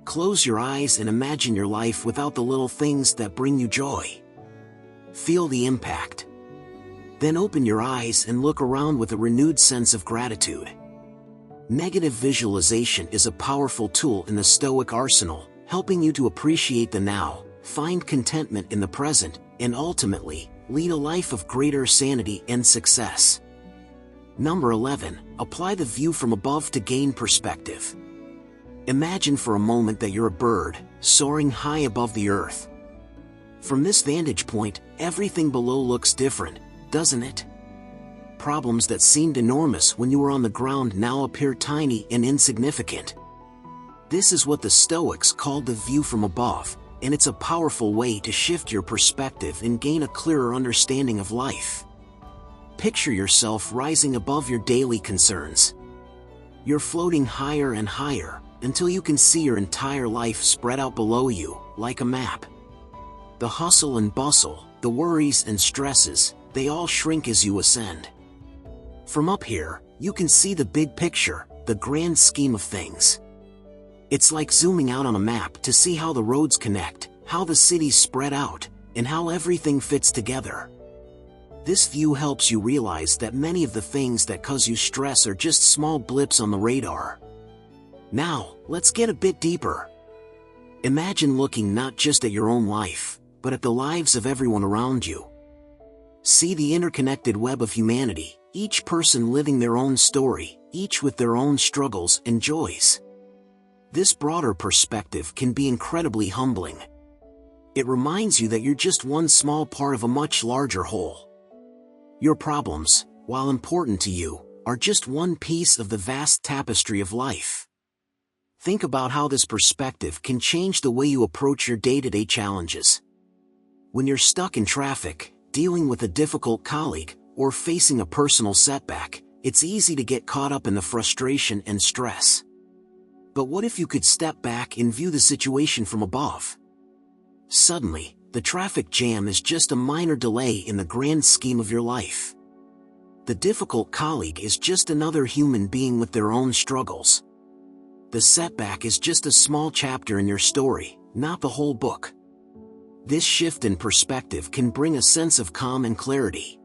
Close your eyes and imagine your life without the little things that bring you joy. Feel the impact. Then open your eyes and look around with a renewed sense of gratitude. Negative visualization is a powerful tool in the Stoic arsenal, helping you to appreciate the now, find contentment in the present, and ultimately, lead a life of greater sanity and success. Number 11. Apply the view from above to gain perspective. Imagine for a moment that you're a bird, soaring high above the earth. From this vantage point, everything below looks different, doesn't it? Problems that seemed enormous when you were on the ground now appear tiny and insignificant. This is what the Stoics called the view from above, and it's a powerful way to shift your perspective and gain a clearer understanding of life. Picture yourself rising above your daily concerns. You're floating higher and higher, until you can see your entire life spread out below you, like a map. The hustle and bustle, the worries and stresses, they all shrink as you ascend. From up here, you can see the big picture, the grand scheme of things. It's like zooming out on a map to see how the roads connect, how the cities spread out, and how everything fits together. This view helps you realize that many of the things that cause you stress are just small blips on the radar. Now, let's get a bit deeper. Imagine looking not just at your own life, but at the lives of everyone around you. See the interconnected web of humanity, each person living their own story, each with their own struggles and joys. This broader perspective can be incredibly humbling. It reminds you that you're just one small part of a much larger whole. Your problems, while important to you, are just one piece of the vast tapestry of life. Think about how this perspective can change the way you approach your day-to-day challenges. When you're stuck in traffic, dealing with a difficult colleague, or facing a personal setback, it's easy to get caught up in the frustration and stress. But what if you could step back and view the situation from above? Suddenly, the traffic jam is just a minor delay in the grand scheme of your life. The difficult colleague is just another human being with their own struggles. The setback is just a small chapter in your story, not the whole book. This shift in perspective can bring a sense of calm and clarity.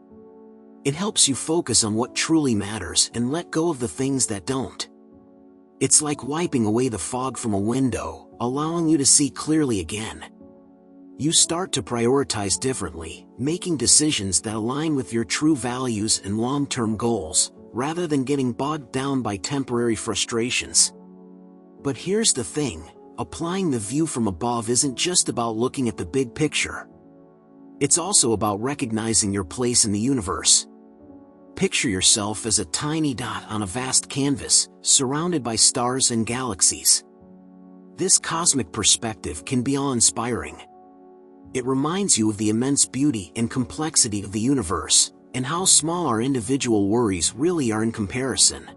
It helps you focus on what truly matters and let go of the things that don't. It's like wiping away the fog from a window, allowing you to see clearly again. You start to prioritize differently, making decisions that align with your true values and long-term goals, rather than getting bogged down by temporary frustrations. But here's the thing, applying the view from above isn't just about looking at the big picture. It's also about recognizing your place in the universe. Picture yourself as a tiny dot on a vast canvas, surrounded by stars and galaxies. This cosmic perspective can be awe-inspiring. It reminds you of the immense beauty and complexity of the universe, and how small our individual worries really are in comparison.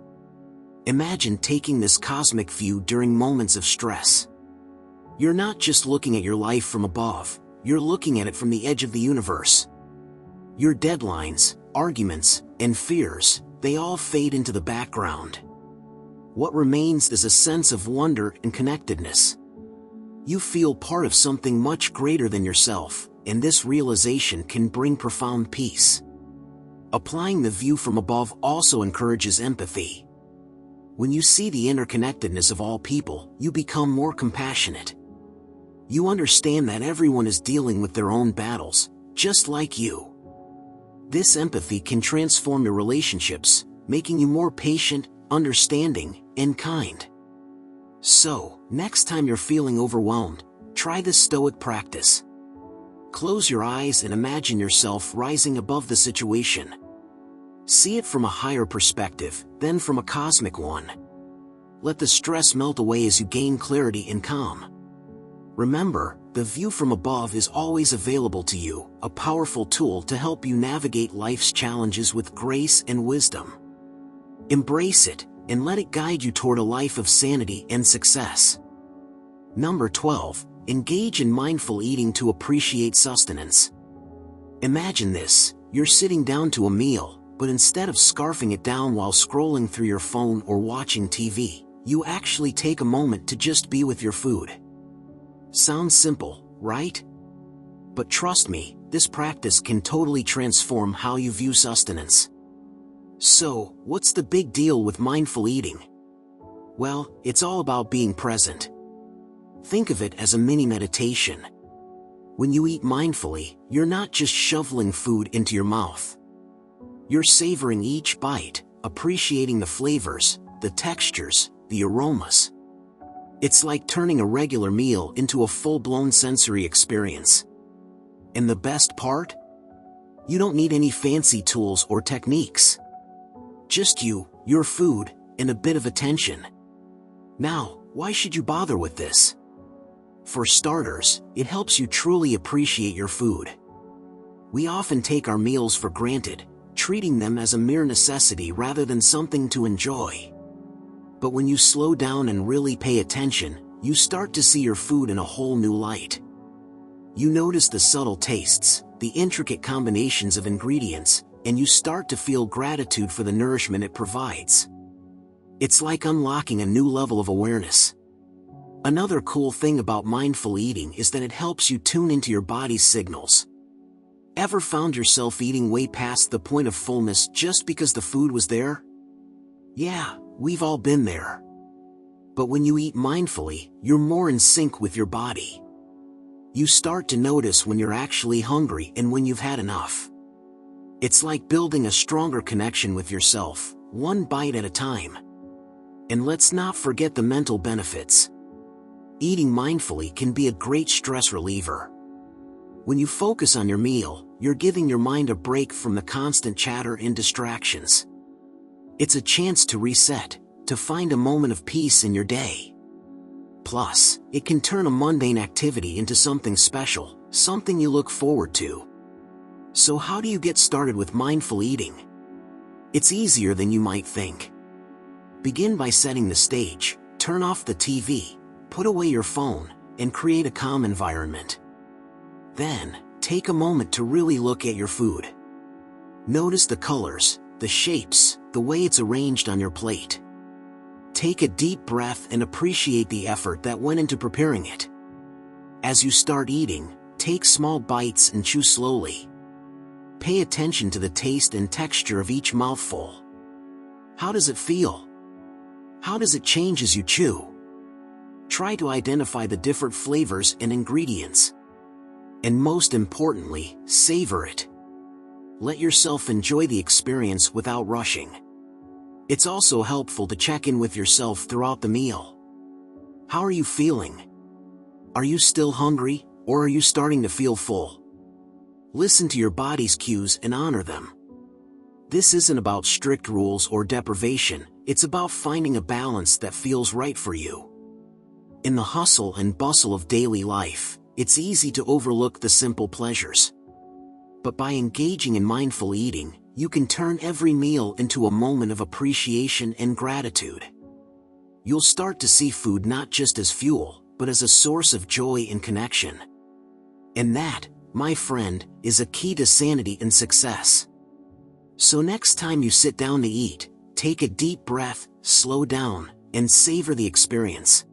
Imagine taking this cosmic view during moments of stress. You're not just looking at your life from above, you're looking at it from the edge of the universe. Your deadlines, arguments, and fears, they all fade into the background. What remains is a sense of wonder and connectedness. You feel part of something much greater than yourself, and this realization can bring profound peace. Applying the view from above also encourages empathy. When you see the interconnectedness of all people, you become more compassionate. You understand that everyone is dealing with their own battles, just like you. This empathy can transform your relationships, making you more patient, understanding, and kind. So, next time you're feeling overwhelmed, try this Stoic practice. Close your eyes and imagine yourself rising above the situation. See it from a higher perspective, then from a cosmic one. Let the stress melt away as you gain clarity and calm. Remember, the view from above is always available to you, a powerful tool to help you navigate life's challenges with grace and wisdom. Embrace it, and let it guide you toward a life of sanity and success. Number 12. Engage in mindful eating to appreciate sustenance. Imagine this: you're sitting down to a meal, but instead of scarfing it down while scrolling through your phone or watching TV, you actually take a moment to just be with your food. Sounds simple, right? But trust me, this practice can totally transform how you view sustenance. So, what's the big deal with mindful eating? Well, it's all about being present. Think of it as a mini meditation. When you eat mindfully, you're not just shoveling food into your mouth. You're savoring each bite, appreciating the flavors, the textures, the aromas. It's like turning a regular meal into a full-blown sensory experience. And the best part? You don't need any fancy tools or techniques. Just you, your food, and a bit of attention. Now, why should you bother with this? For starters, it helps you truly appreciate your food. We often take our meals for granted, treating them as a mere necessity rather than something to enjoy. But when you slow down and really pay attention, you start to see your food in a whole new light. You notice the subtle tastes, the intricate combinations of ingredients, and you start to feel gratitude for the nourishment it provides. It's like unlocking a new level of awareness. Another cool thing about mindful eating is that it helps you tune into your body's signals. Ever found yourself eating way past the point of fullness just because the food was there? Yeah, we've all been there. But when you eat mindfully, you're more in sync with your body. You start to notice when you're actually hungry and when you've had enough. It's like building a stronger connection with yourself, one bite at a time. And let's not forget the mental benefits. Eating mindfully can be a great stress reliever. When you focus on your meal, you're giving your mind a break from the constant chatter and distractions. It's a chance to reset, to find a moment of peace in your day. Plus, it can turn a mundane activity into something special, something you look forward to. So how do you get started with mindful eating? It's easier than you might think. Begin by setting the stage, turn off the TV, put away your phone, and create a calm environment. Then, take a moment to really look at your food. Notice the colors, the shapes, the way it's arranged on your plate. Take a deep breath and appreciate the effort that went into preparing it. As you start eating, take small bites and chew slowly. Pay attention to the taste and texture of each mouthful. How does it feel? How does it change as you chew? Try to identify the different flavors and ingredients. And most importantly, savor it. Let yourself enjoy the experience without rushing. It's also helpful to check in with yourself throughout the meal. How are you feeling? Are you still hungry, or are you starting to feel full? Listen to your body's cues and honor them. This isn't about strict rules or deprivation, it's about finding a balance that feels right for you. In the hustle and bustle of daily life, it's easy to overlook the simple pleasures. But by engaging in mindful eating, you can turn every meal into a moment of appreciation and gratitude. You'll start to see food not just as fuel, but as a source of joy and connection. And that, my friend, is a key to sanity and success. So next time you sit down to eat, take a deep breath, slow down, and savor the experience.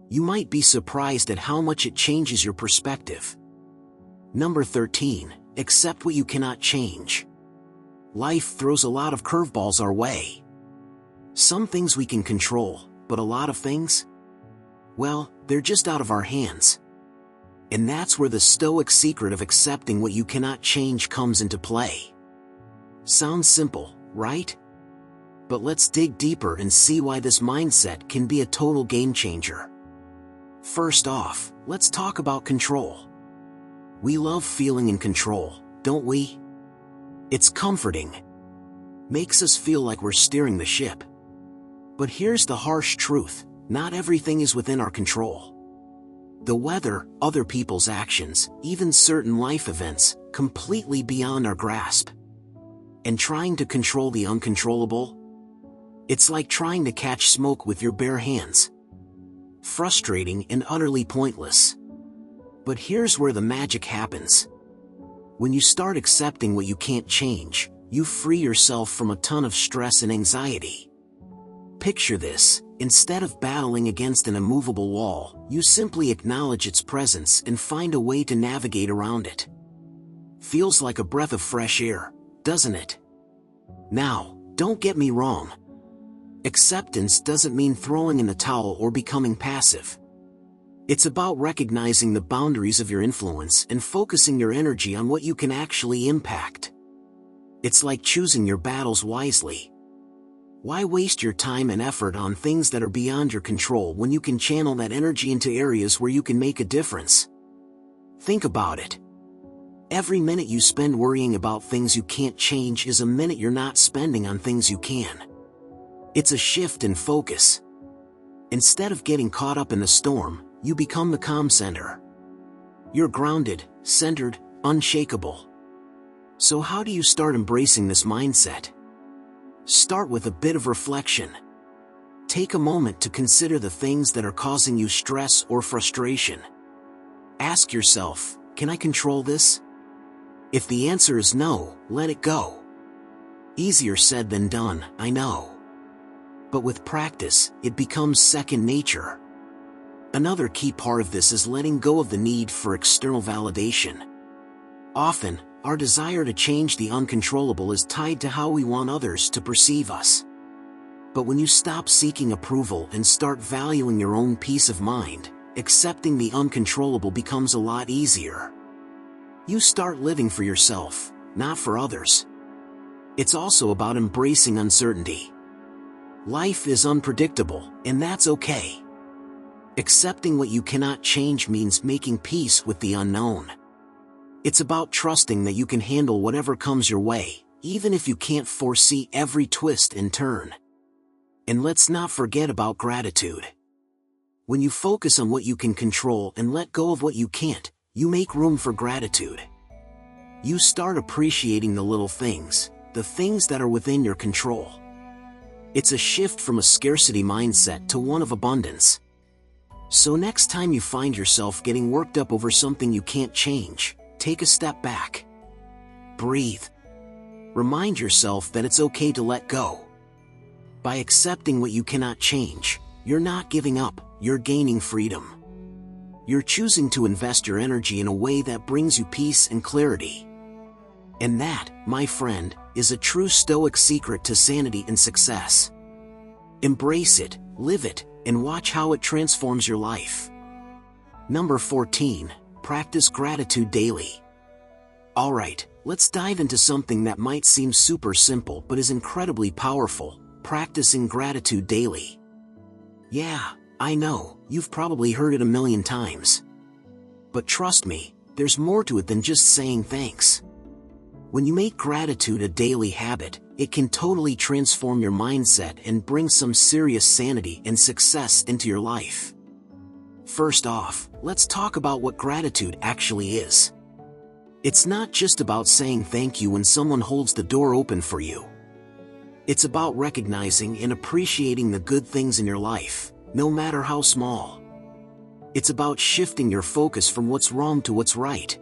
You might be surprised at how much it changes your perspective. Number 13. Accept what you cannot change. Life throws a lot of curveballs our way. Some things we can control, but a lot of things? Well, they're just out of our hands. And that's where the Stoic secret of accepting what you cannot change comes into play. Sounds simple, right? But let's dig deeper and see why this mindset can be a total game changer. First off, let's talk about control. We love feeling in control, don't we? It's comforting. Makes us feel like we're steering the ship. But here's the harsh truth: not everything is within our control. The weather, other people's actions, even certain life events, completely beyond our grasp. And trying to control the uncontrollable? It's like trying to catch smoke with your bare hands. Frustrating and utterly pointless. But here's where the magic happens. When you start accepting what you can't change, you free yourself from a ton of stress and anxiety. Picture this: instead of battling against an immovable wall, you simply acknowledge its presence and find a way to navigate around it. Feels like a breath of fresh air, doesn't it? Now, don't get me wrong. Acceptance doesn't mean throwing in the towel or becoming passive. It's about recognizing the boundaries of your influence and focusing your energy on what you can actually impact. It's like choosing your battles wisely. Why waste your time and effort on things that are beyond your control when you can channel that energy into areas where you can make a difference? Think about it. Every minute you spend worrying about things you can't change is a minute you're not spending on things you can. It's a shift in focus. Instead of getting caught up in the storm, you become the calm center. You're grounded, centered, unshakable. So how do you start embracing this mindset? Start with a bit of reflection. Take a moment to consider the things that are causing you stress or frustration. Ask yourself, can I control this? If the answer is no, let it go. Easier said than done, I know. But with practice, it becomes second nature. Another key part of this is letting go of the need for external validation. Often, our desire to change the uncontrollable is tied to how we want others to perceive us. But when you stop seeking approval and start valuing your own peace of mind, accepting the uncontrollable becomes a lot easier. You start living for yourself, not for others. It's also about embracing uncertainty. Life is unpredictable, and that's okay. Accepting what you cannot change means making peace with the unknown. It's about trusting that you can handle whatever comes your way, even if you can't foresee every twist and turn. And let's not forget about gratitude. When you focus on what you can control and let go of what you can't, you make room for gratitude. You start appreciating the little things, the things that are within your control. It's a shift from a scarcity mindset to one of abundance. So next time you find yourself getting worked up over something you can't change, take a step back. Breathe. Remind yourself that it's okay to let go. By accepting what you cannot change, you're not giving up, you're gaining freedom. You're choosing to invest your energy in a way that brings you peace and clarity. And that, my friend, is a true Stoic secret to sanity and success. Embrace it, live it, and watch how it transforms your life. Number 14. Practice gratitude daily. Alright, let's dive into something that might seem super simple but is incredibly powerful: practicing gratitude daily. Yeah, I know, you've probably heard it a million times. But trust me, there's more to it than just saying thanks. When you make gratitude a daily habit, it can totally transform your mindset and bring some serious sanity and success into your life. First off, let's talk about what gratitude actually is. It's not just about saying thank you when someone holds the door open for you. It's about recognizing and appreciating the good things in your life, no matter how small. It's about shifting your focus from what's wrong to what's right.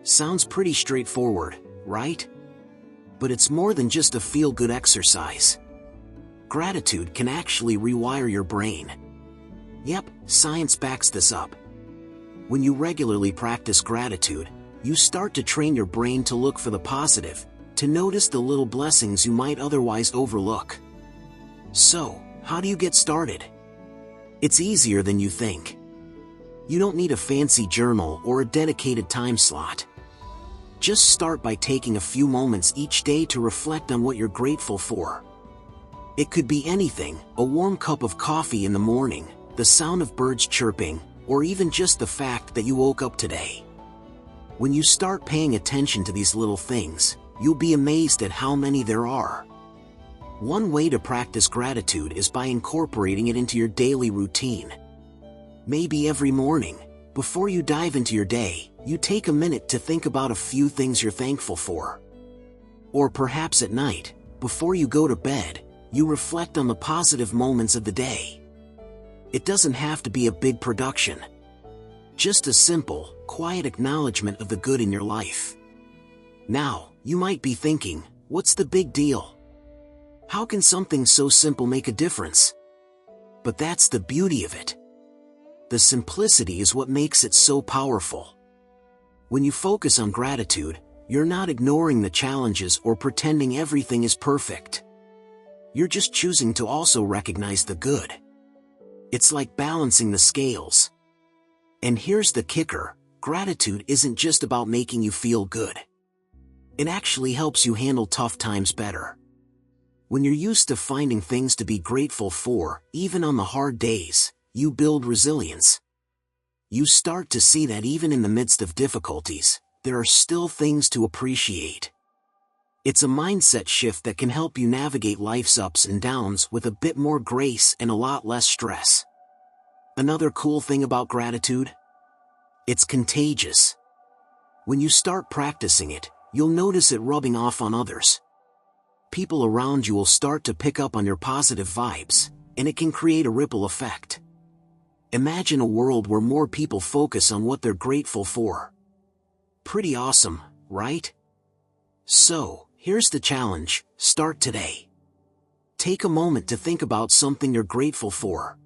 Sounds pretty straightforward, right? But it's more than just a feel-good exercise. Gratitude can actually rewire your brain. Yep, science backs this up. When you regularly practice gratitude, you start to train your brain to look for the positive, to notice the little blessings you might otherwise overlook. So, how do you get started? It's easier than you think. You don't need a fancy journal or a dedicated time slot. Just start by taking a few moments each day to reflect on what you're grateful for. It could be anything: a warm cup of coffee in the morning, the sound of birds chirping, or even just the fact that you woke up today. When you start paying attention to these little things, you'll be amazed at how many there are. One way to practice gratitude is by incorporating it into your daily routine. Maybe every morning, before you dive into your day, you take a minute to think about a few things you're thankful for. Or perhaps at night, before you go to bed, you reflect on the positive moments of the day. It doesn't have to be a big production. Just a simple, quiet acknowledgement of the good in your life. Now, you might be thinking, what's the big deal? How can something so simple make a difference? But that's the beauty of it. The simplicity is what makes it so powerful. When you focus on gratitude, you're not ignoring the challenges or pretending everything is perfect. You're just choosing to also recognize the good. It's like balancing the scales. And here's the kicker: gratitude isn't just about making you feel good. It actually helps you handle tough times better. When you're used to finding things to be grateful for, even on the hard days, you build resilience. You start to see that even in the midst of difficulties, there are still things to appreciate. It's a mindset shift that can help you navigate life's ups and downs with a bit more grace and a lot less stress. Another cool thing about gratitude? It's contagious. When you start practicing it, you'll notice it rubbing off on others. People around you will start to pick up on your positive vibes, and it can create a ripple effect. Imagine a world where more people focus on what they're grateful for. Pretty awesome, right? So, here's the challenge: start today. Take a moment to think about something you're grateful for.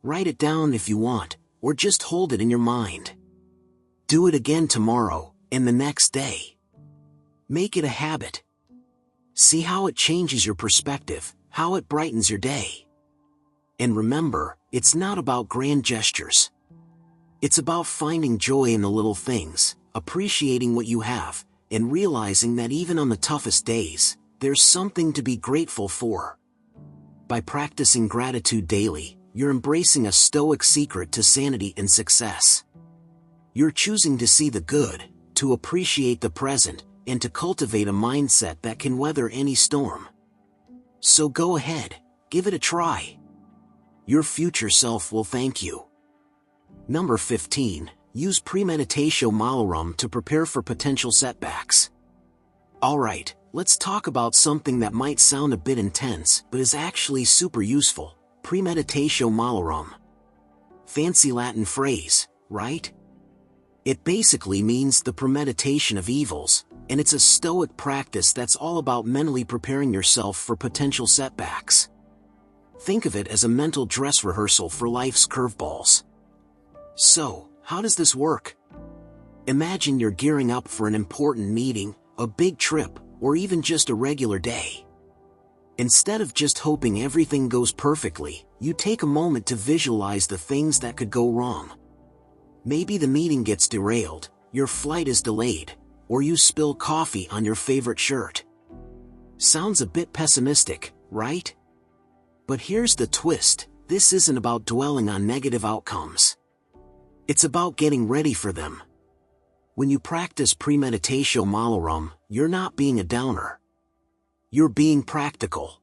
Write it down if you want, or just hold it in your mind. Do it again tomorrow, and the next day. Make it a habit. See how it changes your perspective, how it brightens your day. And remember, it's not about grand gestures. It's about finding joy in the little things, appreciating what you have, and realizing that even on the toughest days, there's something to be grateful for. By practicing gratitude daily, you're embracing a Stoic secret to sanity and success. You're choosing to see the good, to appreciate the present, and to cultivate a mindset that can weather any storm. So go ahead, give it a try. Your future self will thank you. Number 15. Use Premeditatio Malorum to prepare for potential setbacks. Alright, let's talk about something that might sound a bit intense, but is actually super useful: Premeditatio Malorum. Fancy Latin phrase, right? It basically means the premeditation of evils, and it's a Stoic practice that's all about mentally preparing yourself for potential setbacks. Think of it as a mental dress rehearsal for life's curveballs. So, how does this work? Imagine you're gearing up for an important meeting, a big trip, or even just a regular day. Instead of just hoping everything goes perfectly, you take a moment to visualize the things that could go wrong. Maybe the meeting gets derailed, your flight is delayed, or you spill coffee on your favorite shirt. Sounds a bit pessimistic, right? But here's the twist: this isn't about dwelling on negative outcomes. It's about getting ready for them. When you practice Premeditatio Malorum, you're not being a downer. You're being practical.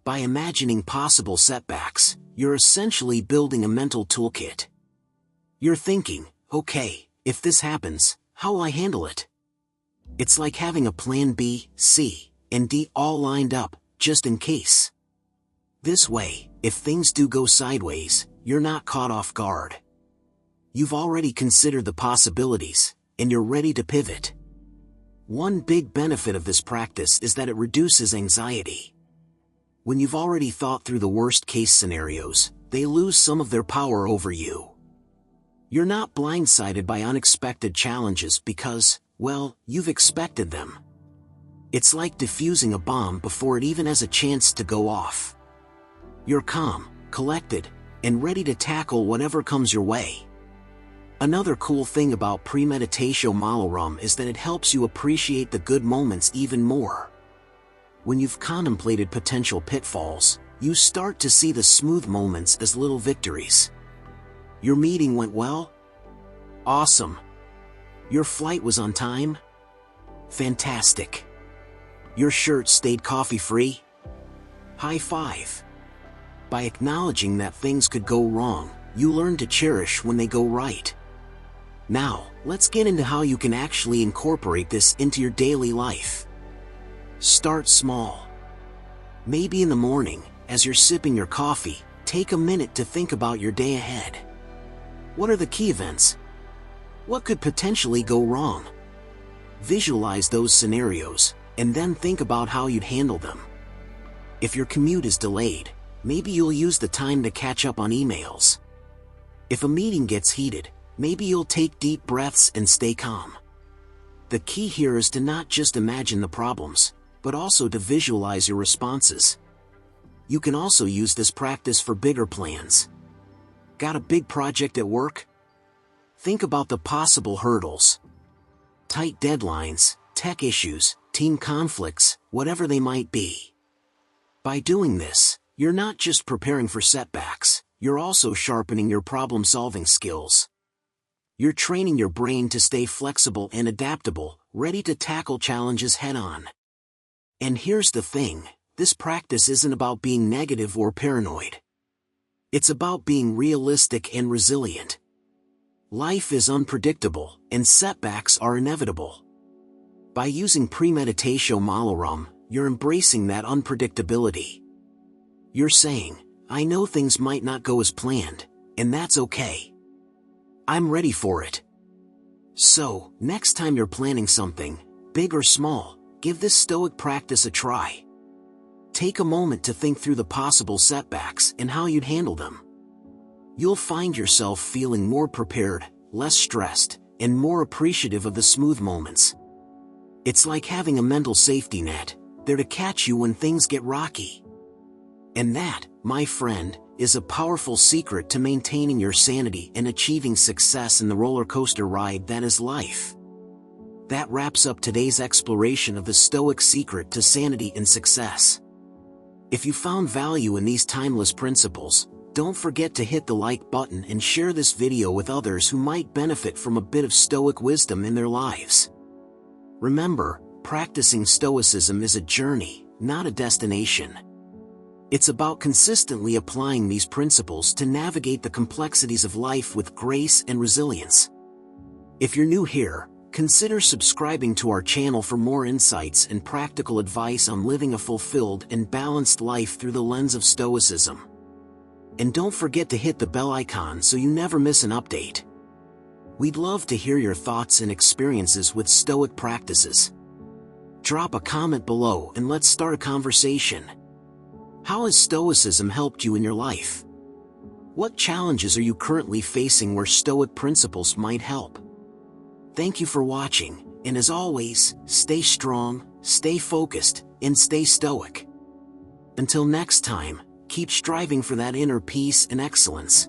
By imagining possible setbacks, you're essentially building a mental toolkit. You're thinking, okay, if this happens, how will I handle it? It's like having a plan B, C, and D all lined up, just in case. This way, if things do go sideways, you're not caught off guard. You've already considered the possibilities, and you're ready to pivot. One big benefit of this practice is that it reduces anxiety. When you've already thought through the worst-case scenarios, they lose some of their power over you. You're not blindsided by unexpected challenges because, well, you've expected them. It's like defusing a bomb before it even has a chance to go off. You're calm, collected, and ready to tackle whatever comes your way. Another cool thing about Premeditatio Malorum is that it helps you appreciate the good moments even more. When you've contemplated potential pitfalls, you start to see the smooth moments as little victories. Your meeting went well? Awesome. Your flight was on time? Fantastic. Your shirt stayed coffee-free? High five. By acknowledging that things could go wrong, you learn to cherish when they go right. Now, let's get into how you can actually incorporate this into your daily life. Start small. Maybe in the morning, as you're sipping your coffee, take a minute to think about your day ahead. What are the key events? What could potentially go wrong? Visualize those scenarios, and then think about how you'd handle them. If your commute is delayed, maybe you'll use the time to catch up on emails. If a meeting gets heated, maybe you'll take deep breaths and stay calm. The key here is to not just imagine the problems, but also to visualize your responses. You can also use this practice for bigger plans. Got a big project at work? Think about the possible hurdles. Tight deadlines, tech issues, team conflicts, whatever they might be. By doing this, you're not just preparing for setbacks, you're also sharpening your problem-solving skills. You're training your brain to stay flexible and adaptable, ready to tackle challenges head-on. And here's the thing, this practice isn't about being negative or paranoid. It's about being realistic and resilient. Life is unpredictable, and setbacks are inevitable. By using Premeditatio Malorum, you're embracing that unpredictability. You're saying, I know things might not go as planned, and that's okay. I'm ready for it. So, next time you're planning something, big or small, give this Stoic practice a try. Take a moment to think through the possible setbacks and how you'd handle them. You'll find yourself feeling more prepared, less stressed, and more appreciative of the smooth moments. It's like having a mental safety net, there to catch you when things get rocky. And that, my friend, is a powerful secret to maintaining your sanity and achieving success in the roller coaster ride that is life. That wraps up today's exploration of the Stoic secret to sanity and success. If you found value in these timeless principles, don't forget to hit the like button and share this video with others who might benefit from a bit of Stoic wisdom in their lives. Remember, practicing Stoicism is a journey, not a destination. It's about consistently applying these principles to navigate the complexities of life with grace and resilience. If you're new here, consider subscribing to our channel for more insights and practical advice on living a fulfilled and balanced life through the lens of Stoicism. And don't forget to hit the bell icon so you never miss an update. We'd love to hear your thoughts and experiences with Stoic practices. Drop a comment below and let's start a conversation. How has Stoicism helped you in your life? What challenges are you currently facing where Stoic principles might help? Thank you for watching, and as always, stay strong, stay focused, and stay stoic. Until next time, keep striving for that inner peace and excellence.